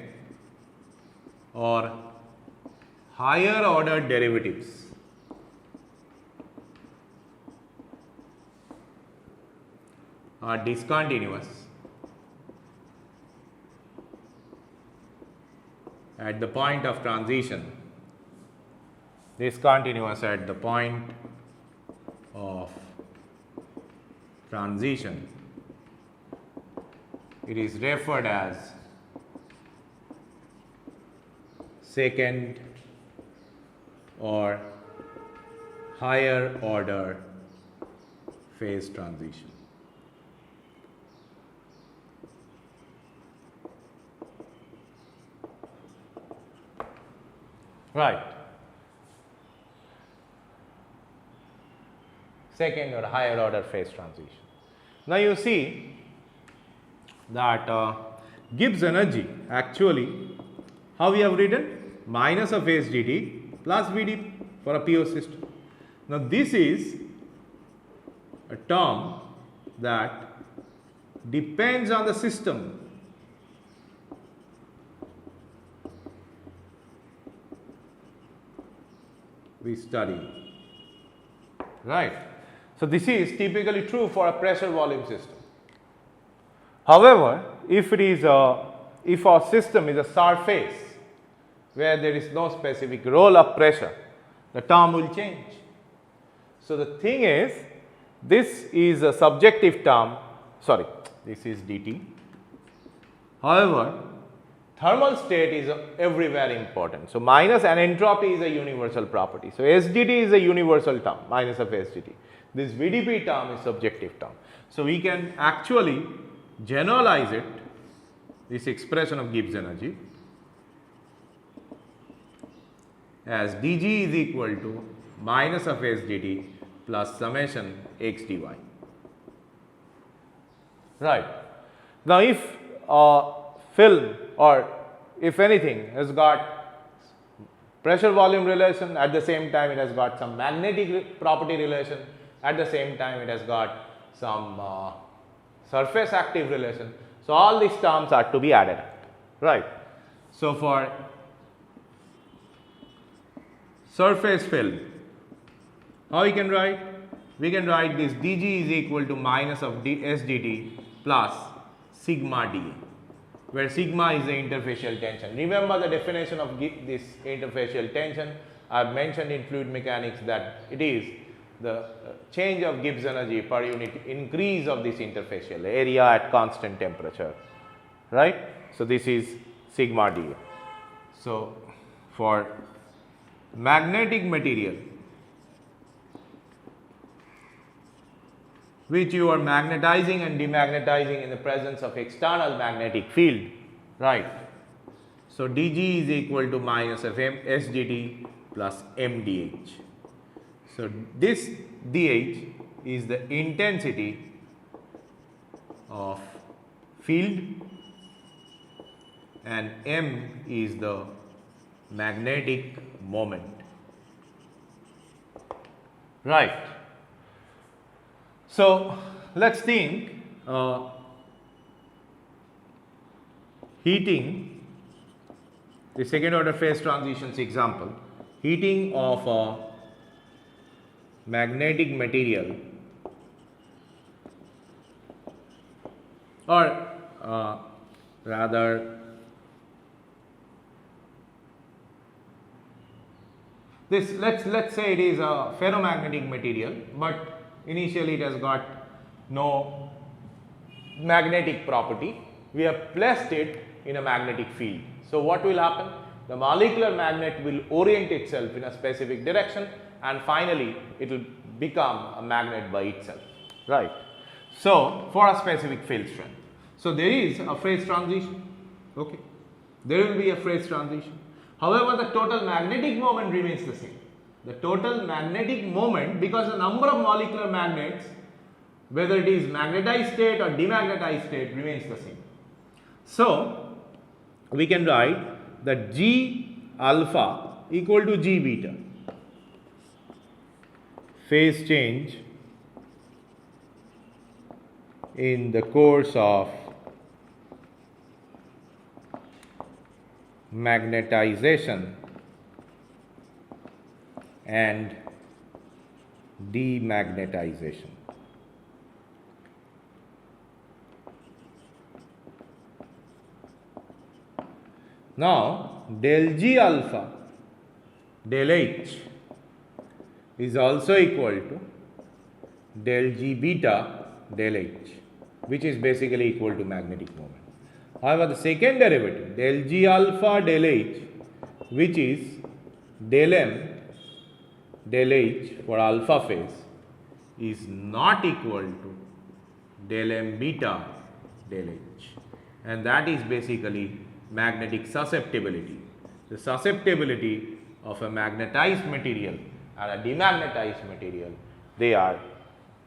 or higher order derivatives are discontinuous at the point of transition, discontinuous at the point of transition, it is referred as second or higher order phase transition. Right. Second or higher order phase transition. Now, you see that Gibbs energy actually, how we have written, minus of S dt plus Vd for a pure system. Now, this is a term that depends on the system. We study, right. So, this is typically true for a pressure volume system. However, if it is if our system is a surface where there is no specific roll up pressure, the term will change. So, the thing is, this is a subjective term, sorry, this is dt. However, thermal state is everywhere important. So, minus and entropy is a universal property. So, SDT is a universal term, minus of SDT. This VDP term is subjective term. So, we can actually generalize it, this expression of Gibbs energy, as dg is equal to minus of SDT plus summation x dy. Right. Now, if a film or if anything has got pressure volume relation, at the same time it has got some magnetic property relation, at the same time it has got some surface active relation. So, all these terms are to be added up, right. So, for surface film, how we can write? We can write this dg is equal to minus of sdt plus sigma dA, where sigma is the interfacial tension. Remember the definition of this interfacial tension. I have mentioned in fluid mechanics that it is the change of Gibbs energy per unit increase of this interfacial area at constant temperature, right. So, this is sigma dA. So, for magnetic material which you are magnetizing and demagnetizing in the presence of external magnetic field, right. So, dg is equal to minus of sdt plus mdh. So, this dh is the intensity of field and m is the magnetic moment, right. So, let us think heating, the second order phase transitions example, heating of a magnetic material or rather this let's say it is a ferromagnetic material, but initially it has got no magnetic property. We have placed it in a magnetic field. So, what will happen? The molecular magnet will orient itself in a specific direction and finally it will become a magnet by itself, right. So, for a specific field strength. So, there is a phase transition, okay. There will be a phase transition. However, the total magnetic moment remains the same. The total magnetic moment, because the number of molecular magnets, whether it is magnetized state or demagnetized state, remains the same. So, we can write that G alpha equal to G beta, phase change in the course of magnetization and demagnetization. Now, del G alpha del H is also equal to del G beta del H, which is basically equal to magnetic moment. However, the second derivative del G alpha del H, which is del M del H for alpha phase, is not equal to del M beta del H, and that is basically magnetic susceptibility. The susceptibility of a magnetized material and a demagnetized material, they are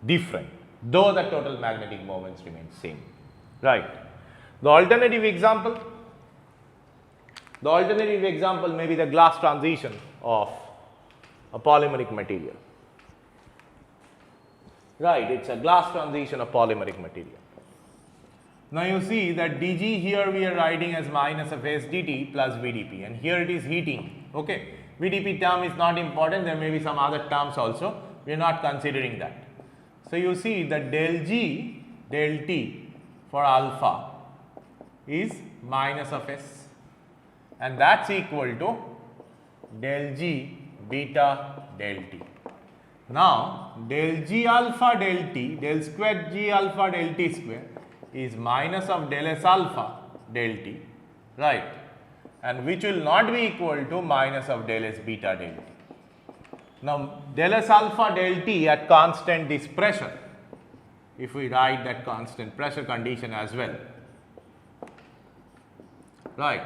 different, though the total magnetic moments remain same, right. The alternative example may be the glass transition of a polymeric material. right? It's a glass transition of polymeric material. Now you see that dg here we are writing as minus of s dt plus vdp, and here it is heating. Okay, vdp term is not important, there may be some other terms also, we are not considering that. So you see that del g del t for alpha is minus of s, and that's equal to del g beta del t. Now del g alpha del t, del square g alpha del t square is minus of del s alpha del t, right, and which will not be equal to minus of del s beta del t. Now del s alpha del t at constant this pressure, if we write that constant pressure condition as well, right.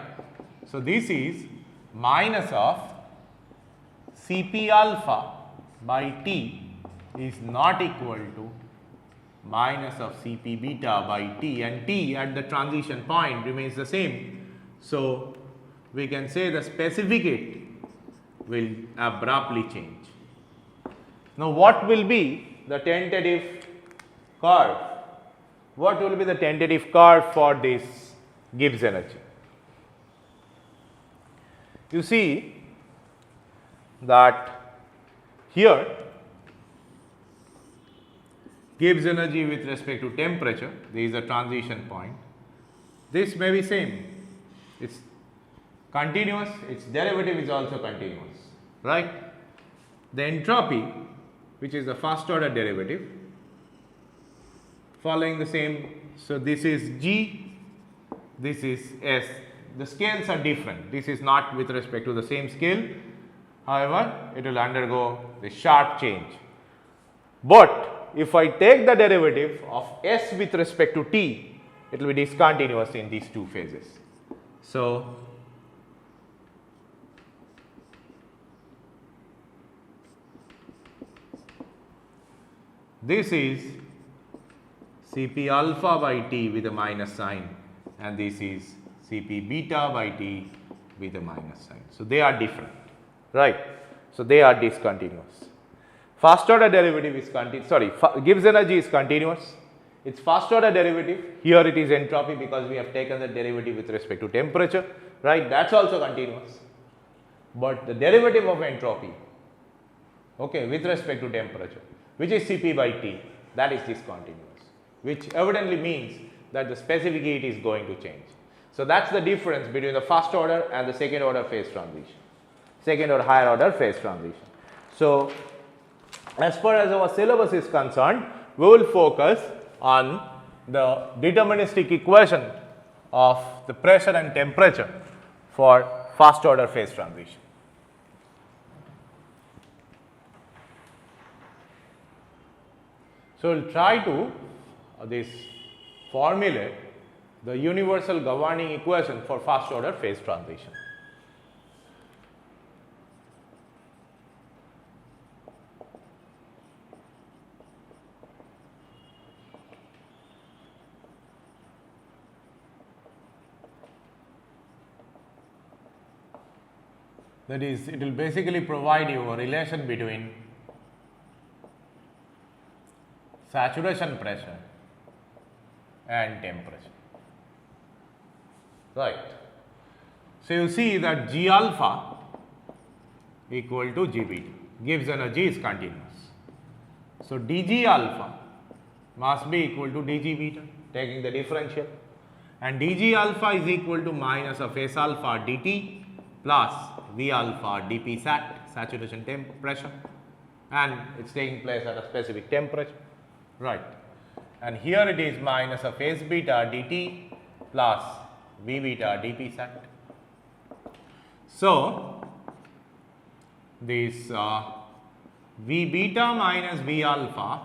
So this is minus of Cp alpha by T is not equal to minus of Cp beta by T, and T at the transition point remains the same. So we can say the specific heat will abruptly change. Now what will be the tentative curve? What will be the tentative curve for this Gibbs energy? You see that here Gibbs energy with respect to temperature, there is a transition point. This may be same, it's continuous, its derivative is also continuous, right. The entropy, which is the first order derivative, following the same. So this is G, this is S. The scales are different. This is not with respect to the same scale. However, it will undergo the sharp change. But if I take the derivative of S with respect to T, it will be discontinuous in these two phases. So this is Cp alpha by T with a minus sign, and this is Cp beta by T with a minus sign. So they are different, right. So they are discontinuous. First order derivative is Gibbs energy is continuous. Its first order derivative, here it is entropy because we have taken the derivative with respect to temperature, right, that's also continuous. But the derivative of entropy, okay, with respect to temperature, which is Cp by T, that is discontinuous, which evidently means that the specific heat is going to change. So that's the difference between the first order and the second order phase transition, second or higher order phase transition. So as far as our syllabus is concerned, we will focus on the deterministic equation of the pressure and temperature for first order phase transition. So we will try to formulate the universal governing equation for first order phase transition. That is, it will basically provide you a relation between saturation pressure and temperature, right. So you see that G alpha equal to G beta, Gibbs energy is continuous. So dG alpha must be equal to dG beta, taking the differential, and dG alpha is equal to minus of S alpha dt plus V alpha dP sat, saturation pressure, and it is taking place at a specific temperature, right. And here it is minus of S beta dt plus V beta dP sat. So this V beta minus V alpha,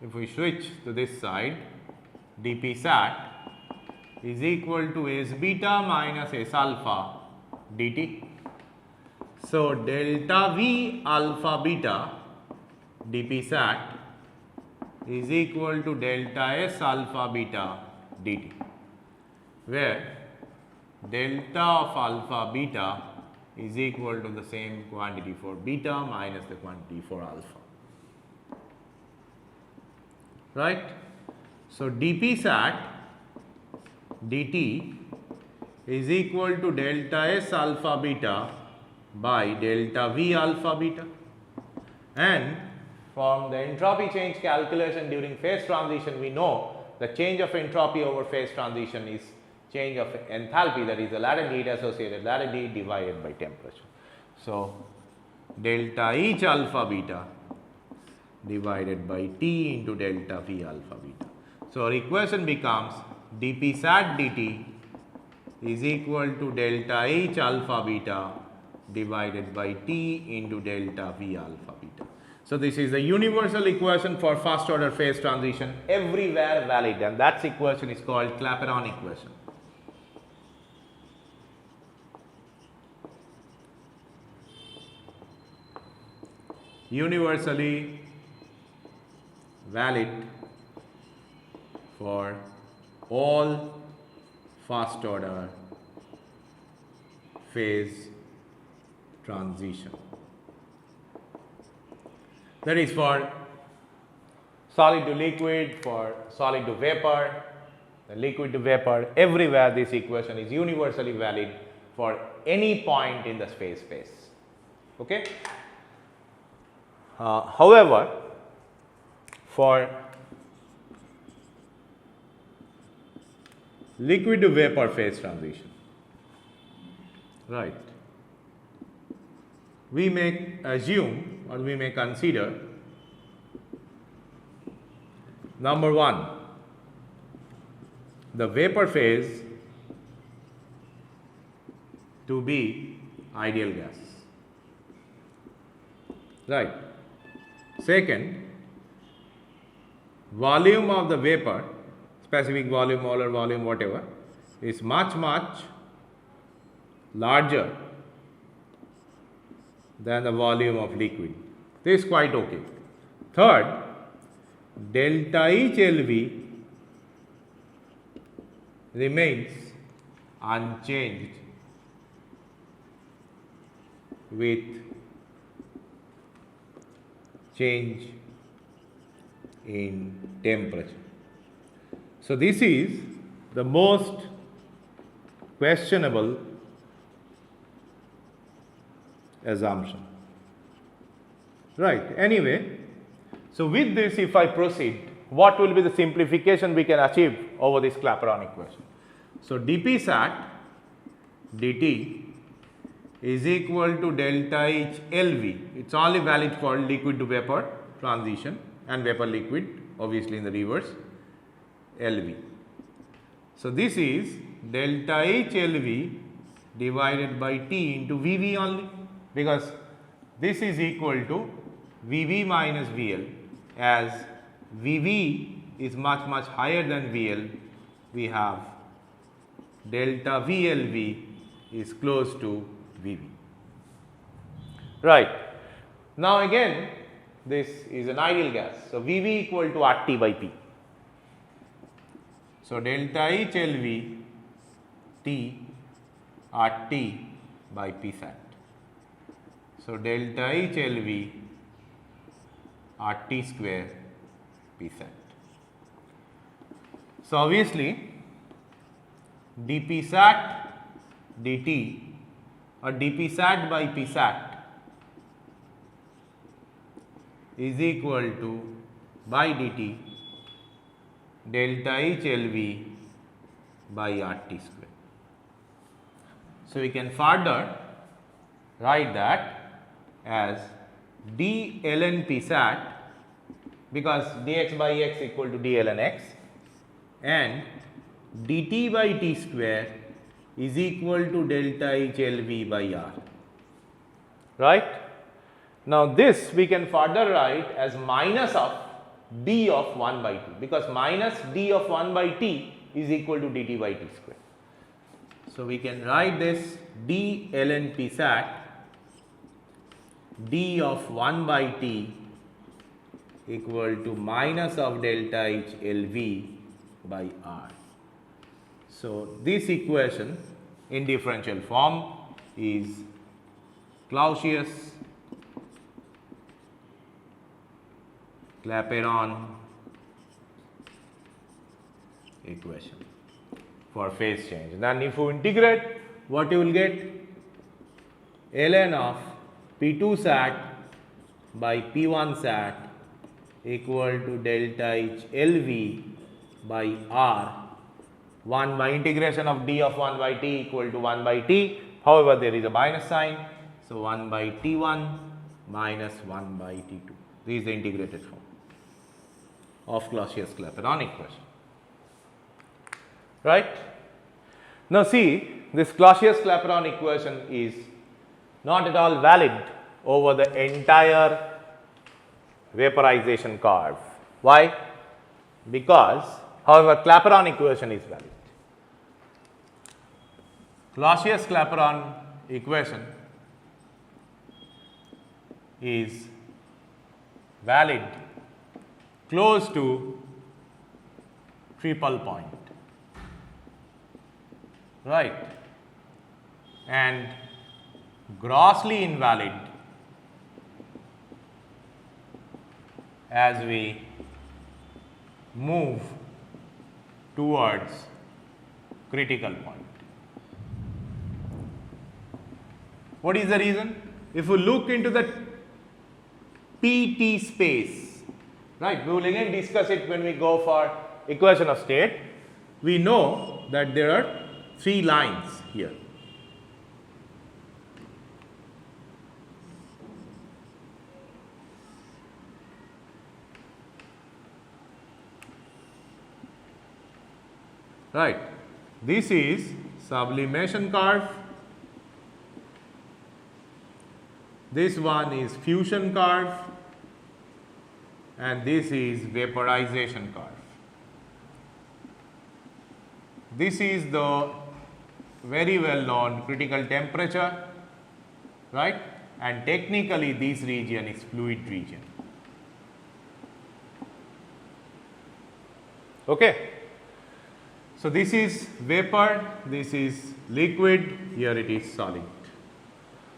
if we switch to this side, dP sat is equal to S beta minus S alpha dt. So delta V alpha beta dP sat is equal to delta S alpha beta dt, where delta of alpha beta is equal to the same quantity for beta minus the quantity for alpha. right? So, dp sat dt is equal to delta S alpha beta by delta V alpha beta, and from the entropy change calculation during phase transition, we know the change of entropy over phase transition is change of enthalpy, that is the latent heat associated latent heat divided by temperature. So, delta H alpha beta divided by T into delta V alpha beta. So, our equation becomes dp sat dt is equal to delta H alpha beta divided by T into delta V alpha beta. So, this is the universal equation for first order phase transition, everywhere valid, and that equation is called Clapeyron equation. Universally valid for all first order phase transition. That is for solid to liquid, for solid to vapor, the liquid to vapor, everywhere this equation is universally valid for any point in the phase space. Okay? However, for liquid to vapor phase transition, right, we may assume or we may consider, number one, the vapor phase to be ideal gas, right. Second, volume of the vapor, specific volume, molar volume, whatever, is much larger than the volume of liquid. This is quite okay. Third, delta H LV remains unchanged with change in temperature. So, this is the most questionable assumption, right. Anyway, so with this, if I proceed, what will be the simplification we can achieve over this Clapeyron equation? So, dp sat dt is equal to delta H LV. It is only valid for liquid to vapor transition and vapor liquid, obviously in the reverse, LV. So, this is delta H LV divided by T into VV only, because this is equal to VV minus VL. As VV is much higher than VL, we have delta VLV is close to VV. Right. Now, again, this is an ideal gas. So, VV equal to RT by P. So, delta H LV T RT by P sat. So, delta H LV RT square P sat. So, obviously, dp sat dt or dp sat by P sat is equal to by dt delta H LV by RT square. So, we can further write that as d ln P sat, because dx by x equal to d ln x, and dt by t square is equal to delta H LV by R, right. Now, this we can further write as minus of d of 1 by t, because minus d of 1 by t is equal to dt by t square. So, we can write this d ln P sat d of 1 by t equal to minus of delta H LV by R. So, this equation in differential form is Clausius Clapeyron equation for phase change. Then if you integrate, what you will get? ln of P2 sat by P1 sat equal to delta H LV by R 1 by integration of d of 1 by t equal to 1 by t. However, there is a minus sign. So, 1 by T1 minus 1 by T2. This is the integrated form of Clausius-Clapeyron equation. Right? Now, see, this Clausius-Clapeyron equation is not at all valid over the entire vaporization curve. Why? Because, however, Clapeyron equation is valid. Clausius-Clapeyron equation is valid close to triple point, right, and grossly invalid as we move towards critical point. What is the reason? If you look into the PT space, right, we will again discuss it when we go for equation of state. We know that there are 3 lines here. Right, this is sublimation curve, this one is fusion curve, and this is vaporization curve. This is the very well known critical temperature, right, and technically this region is fluid region. Okay. So, this is vapor, this is liquid, here it is solid.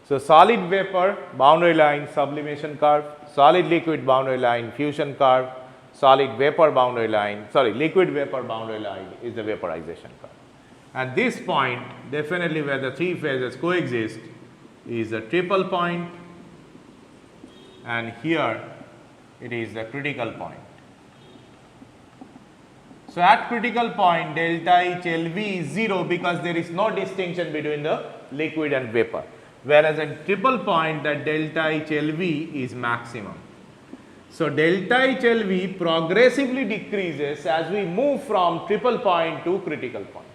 So, solid vapor boundary line sublimation curve, solid liquid boundary line fusion curve, solid vapor boundary line, liquid vapor boundary line is the vaporization curve. At this point, definitely where the 3 phases coexist is a triple point, and here it is the critical point. So, at critical point delta H LV is 0 because there is no distinction between the liquid and vapor, whereas at triple point that delta H LV is maximum. So, delta H LV progressively decreases as we move from triple point to critical point.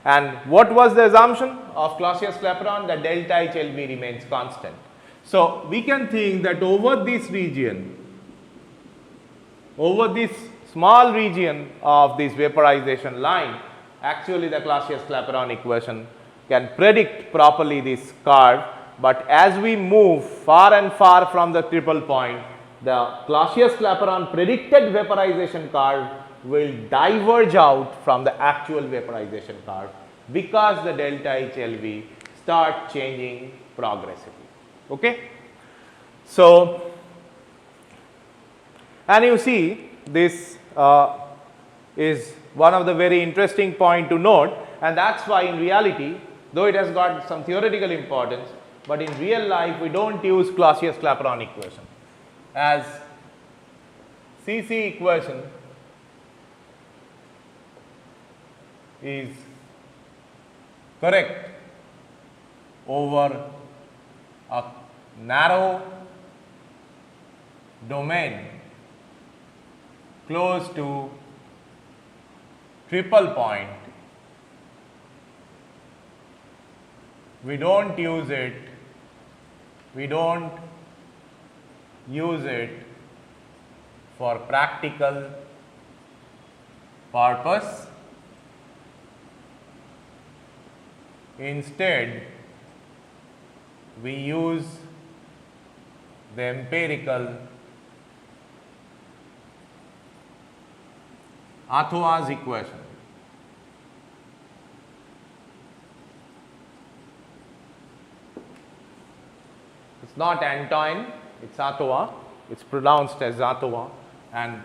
And what was the assumption of Clausius-Clapeyron? That delta H LV remains constant. So, we can think that over this region, over this small region of this vaporization line, actually the Clausius-Clapeyron equation can predict properly this curve, but as we move far and far from the triple point, the Clausius-Clapeyron predicted vaporization curve will diverge out from the actual vaporization curve because the delta H LV start changing progressively. Okay? So, and you see this is one of the very interesting point to note, and that's why in reality, though it has got some theoretical importance, but in real life we don't use Clausius-Clapeyron equation, as CC equation is correct over a narrow domain close to triple point. We don't use it for practical purpose. Instead, we use the empirical Athua's equation. It's not Antoine, it's Athua, it's pronounced as Athua. And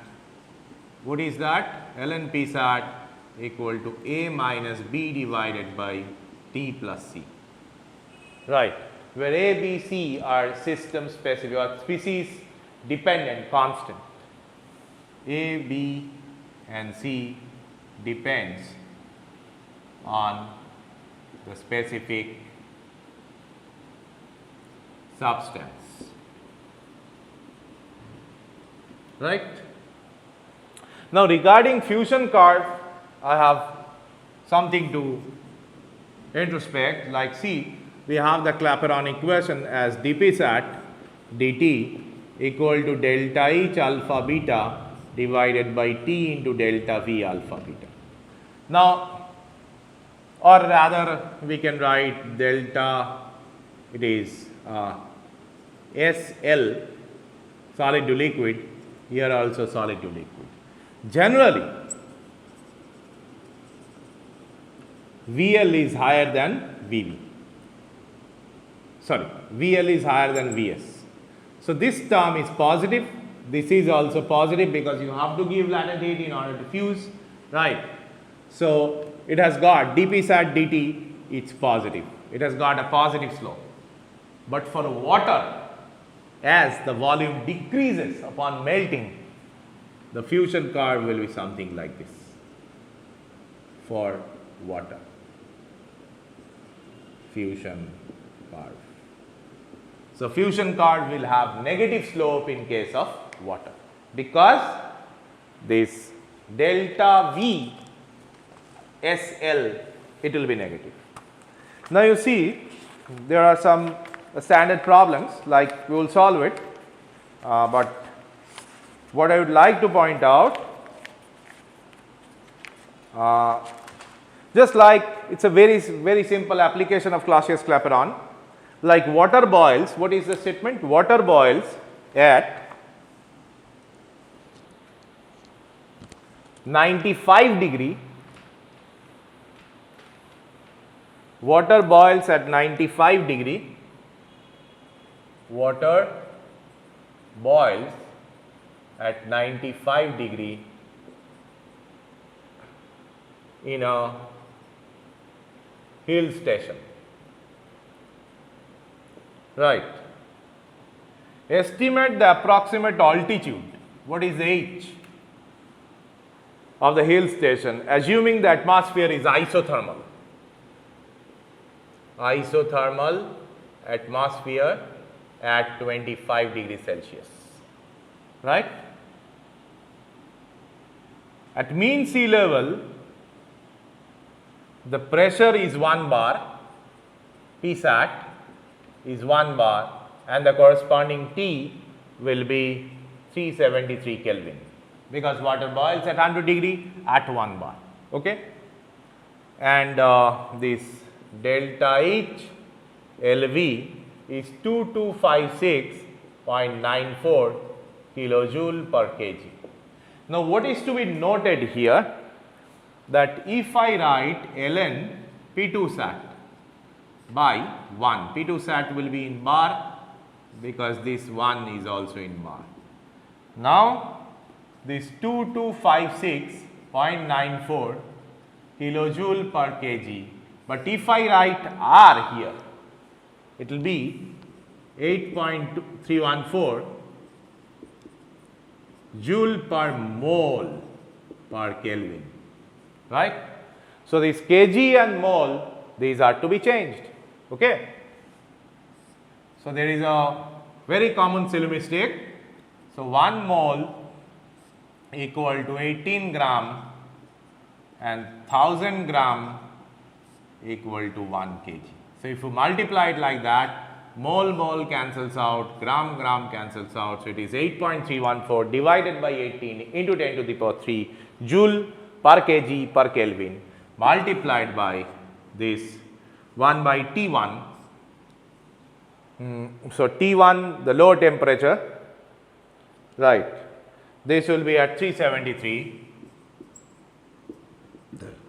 what is that? ln p sat equal to A minus B divided by T plus C. Right, where A, B, C are system specific or species dependent constant. A, B and C depends on the specific substance. Right. Now regarding fusion curve, I have something to introspect. Like see, we have the Clapeyron equation as dp sat dt equal to delta H alpha beta divided by T into delta V alpha beta. Now, or rather we can write delta, it is SL, solid to liquid, here also solid to liquid. Generally, VL is higher than VV. Sorry, VL is higher than VS. So this term is positive. This is also positive because you have to give latitude in order to fuse, right? So it has got dp sat dt, it's positive. It has got a positive slope. But for water, as the volume decreases upon melting, the fusion curve will be something like this for water. Fusion curve. So fusion curve will have negative slope in case of water because this delta V SL, it will be negative. Now you see there are some standard problems, like we will solve it, but what I would like to point out, just like it's a very simple application of Clausius-Clapeyron, like water boils. What is the statement? Water boils at 95 degree. Water boils at 95 degree. Water boils at 95 degree in a hill station. Right. Estimate the approximate altitude. What is H of the hill station, assuming the atmosphere is isothermal. Isothermal atmosphere at 25 degrees Celsius. Right. At mean sea level, the pressure is 1 bar, P sat is 1 bar, and the corresponding T will be 373 Kelvin, because water boils at 100 degree at 1 bar. Okay? And this delta H LV is 2256.94 kilojoule per kg. Now what is to be noted here, that if I write ln P2 sat by 1, P2 sat will be in bar because this 1 is also in bar. Now this 2256.94 kilojoule per kg, but if I write R here, it will be 8.314 joule per mole per Kelvin, right? So this kg and mole, these are to be changed. Okay. So there is a very common silly mistake. So 1 mole equal to 18 gram and 1000 gram equal to 1 kg. So if you multiply it like that, mole cancels out, gram cancels out. So it is 8.314 divided by 18 into 10 to the power 3 joule per kg per Kelvin multiplied by this 1 by T1. So T1, the low temperature, right, this will be at 373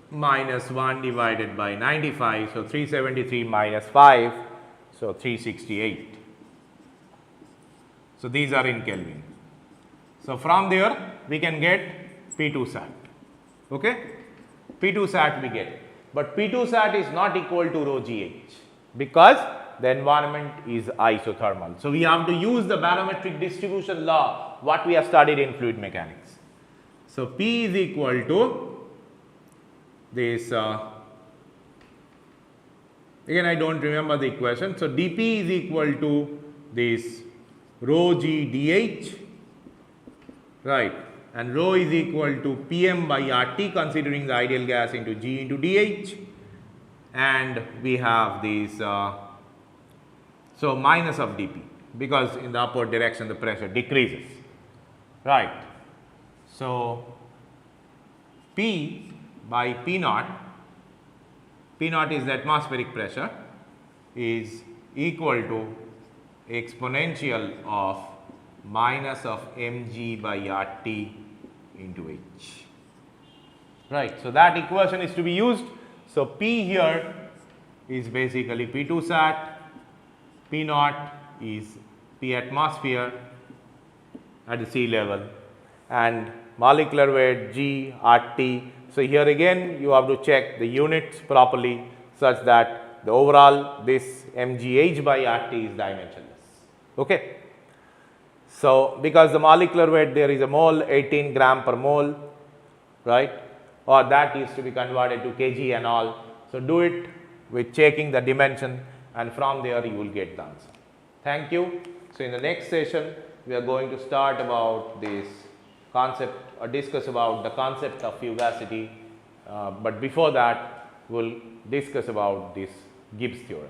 minus 1 divided by 95. So 373 minus 5, so 368. So these are in Kelvin. So from there we can get P2 sat. Okay. P2 sat we get, but P2 sat is not equal to rho GH because the environment is isothermal. So we have to use the barometric distribution law what we have studied in fluid mechanics. So P is equal to this again I don't remember the equation. So dP is equal to this rho G dH, right, and rho is equal to Pm by RT considering the ideal gas into G into dH, and we have this so minus of dP because in the upward direction the pressure decreases, right. So P by P naught is the atmospheric pressure, is equal to exponential of minus of mg by RT into H, right. So that equation is to be used. So P here is basically P2 sat, P naught is P atmosphere at the sea level, and molecular weight G RT. So here again you have to check the units properly such that the overall this mgh by RT is dimensionless. Okay. So because the molecular weight there is a mole 18 gram per mole, right, or that is to be converted to kg and all. So do it with checking the dimension, and from there you will get the answer. Thank you. So in the next session we are going to start about this concept or discuss about the concept of fugacity, but before that we will discuss about this Gibbs theorem.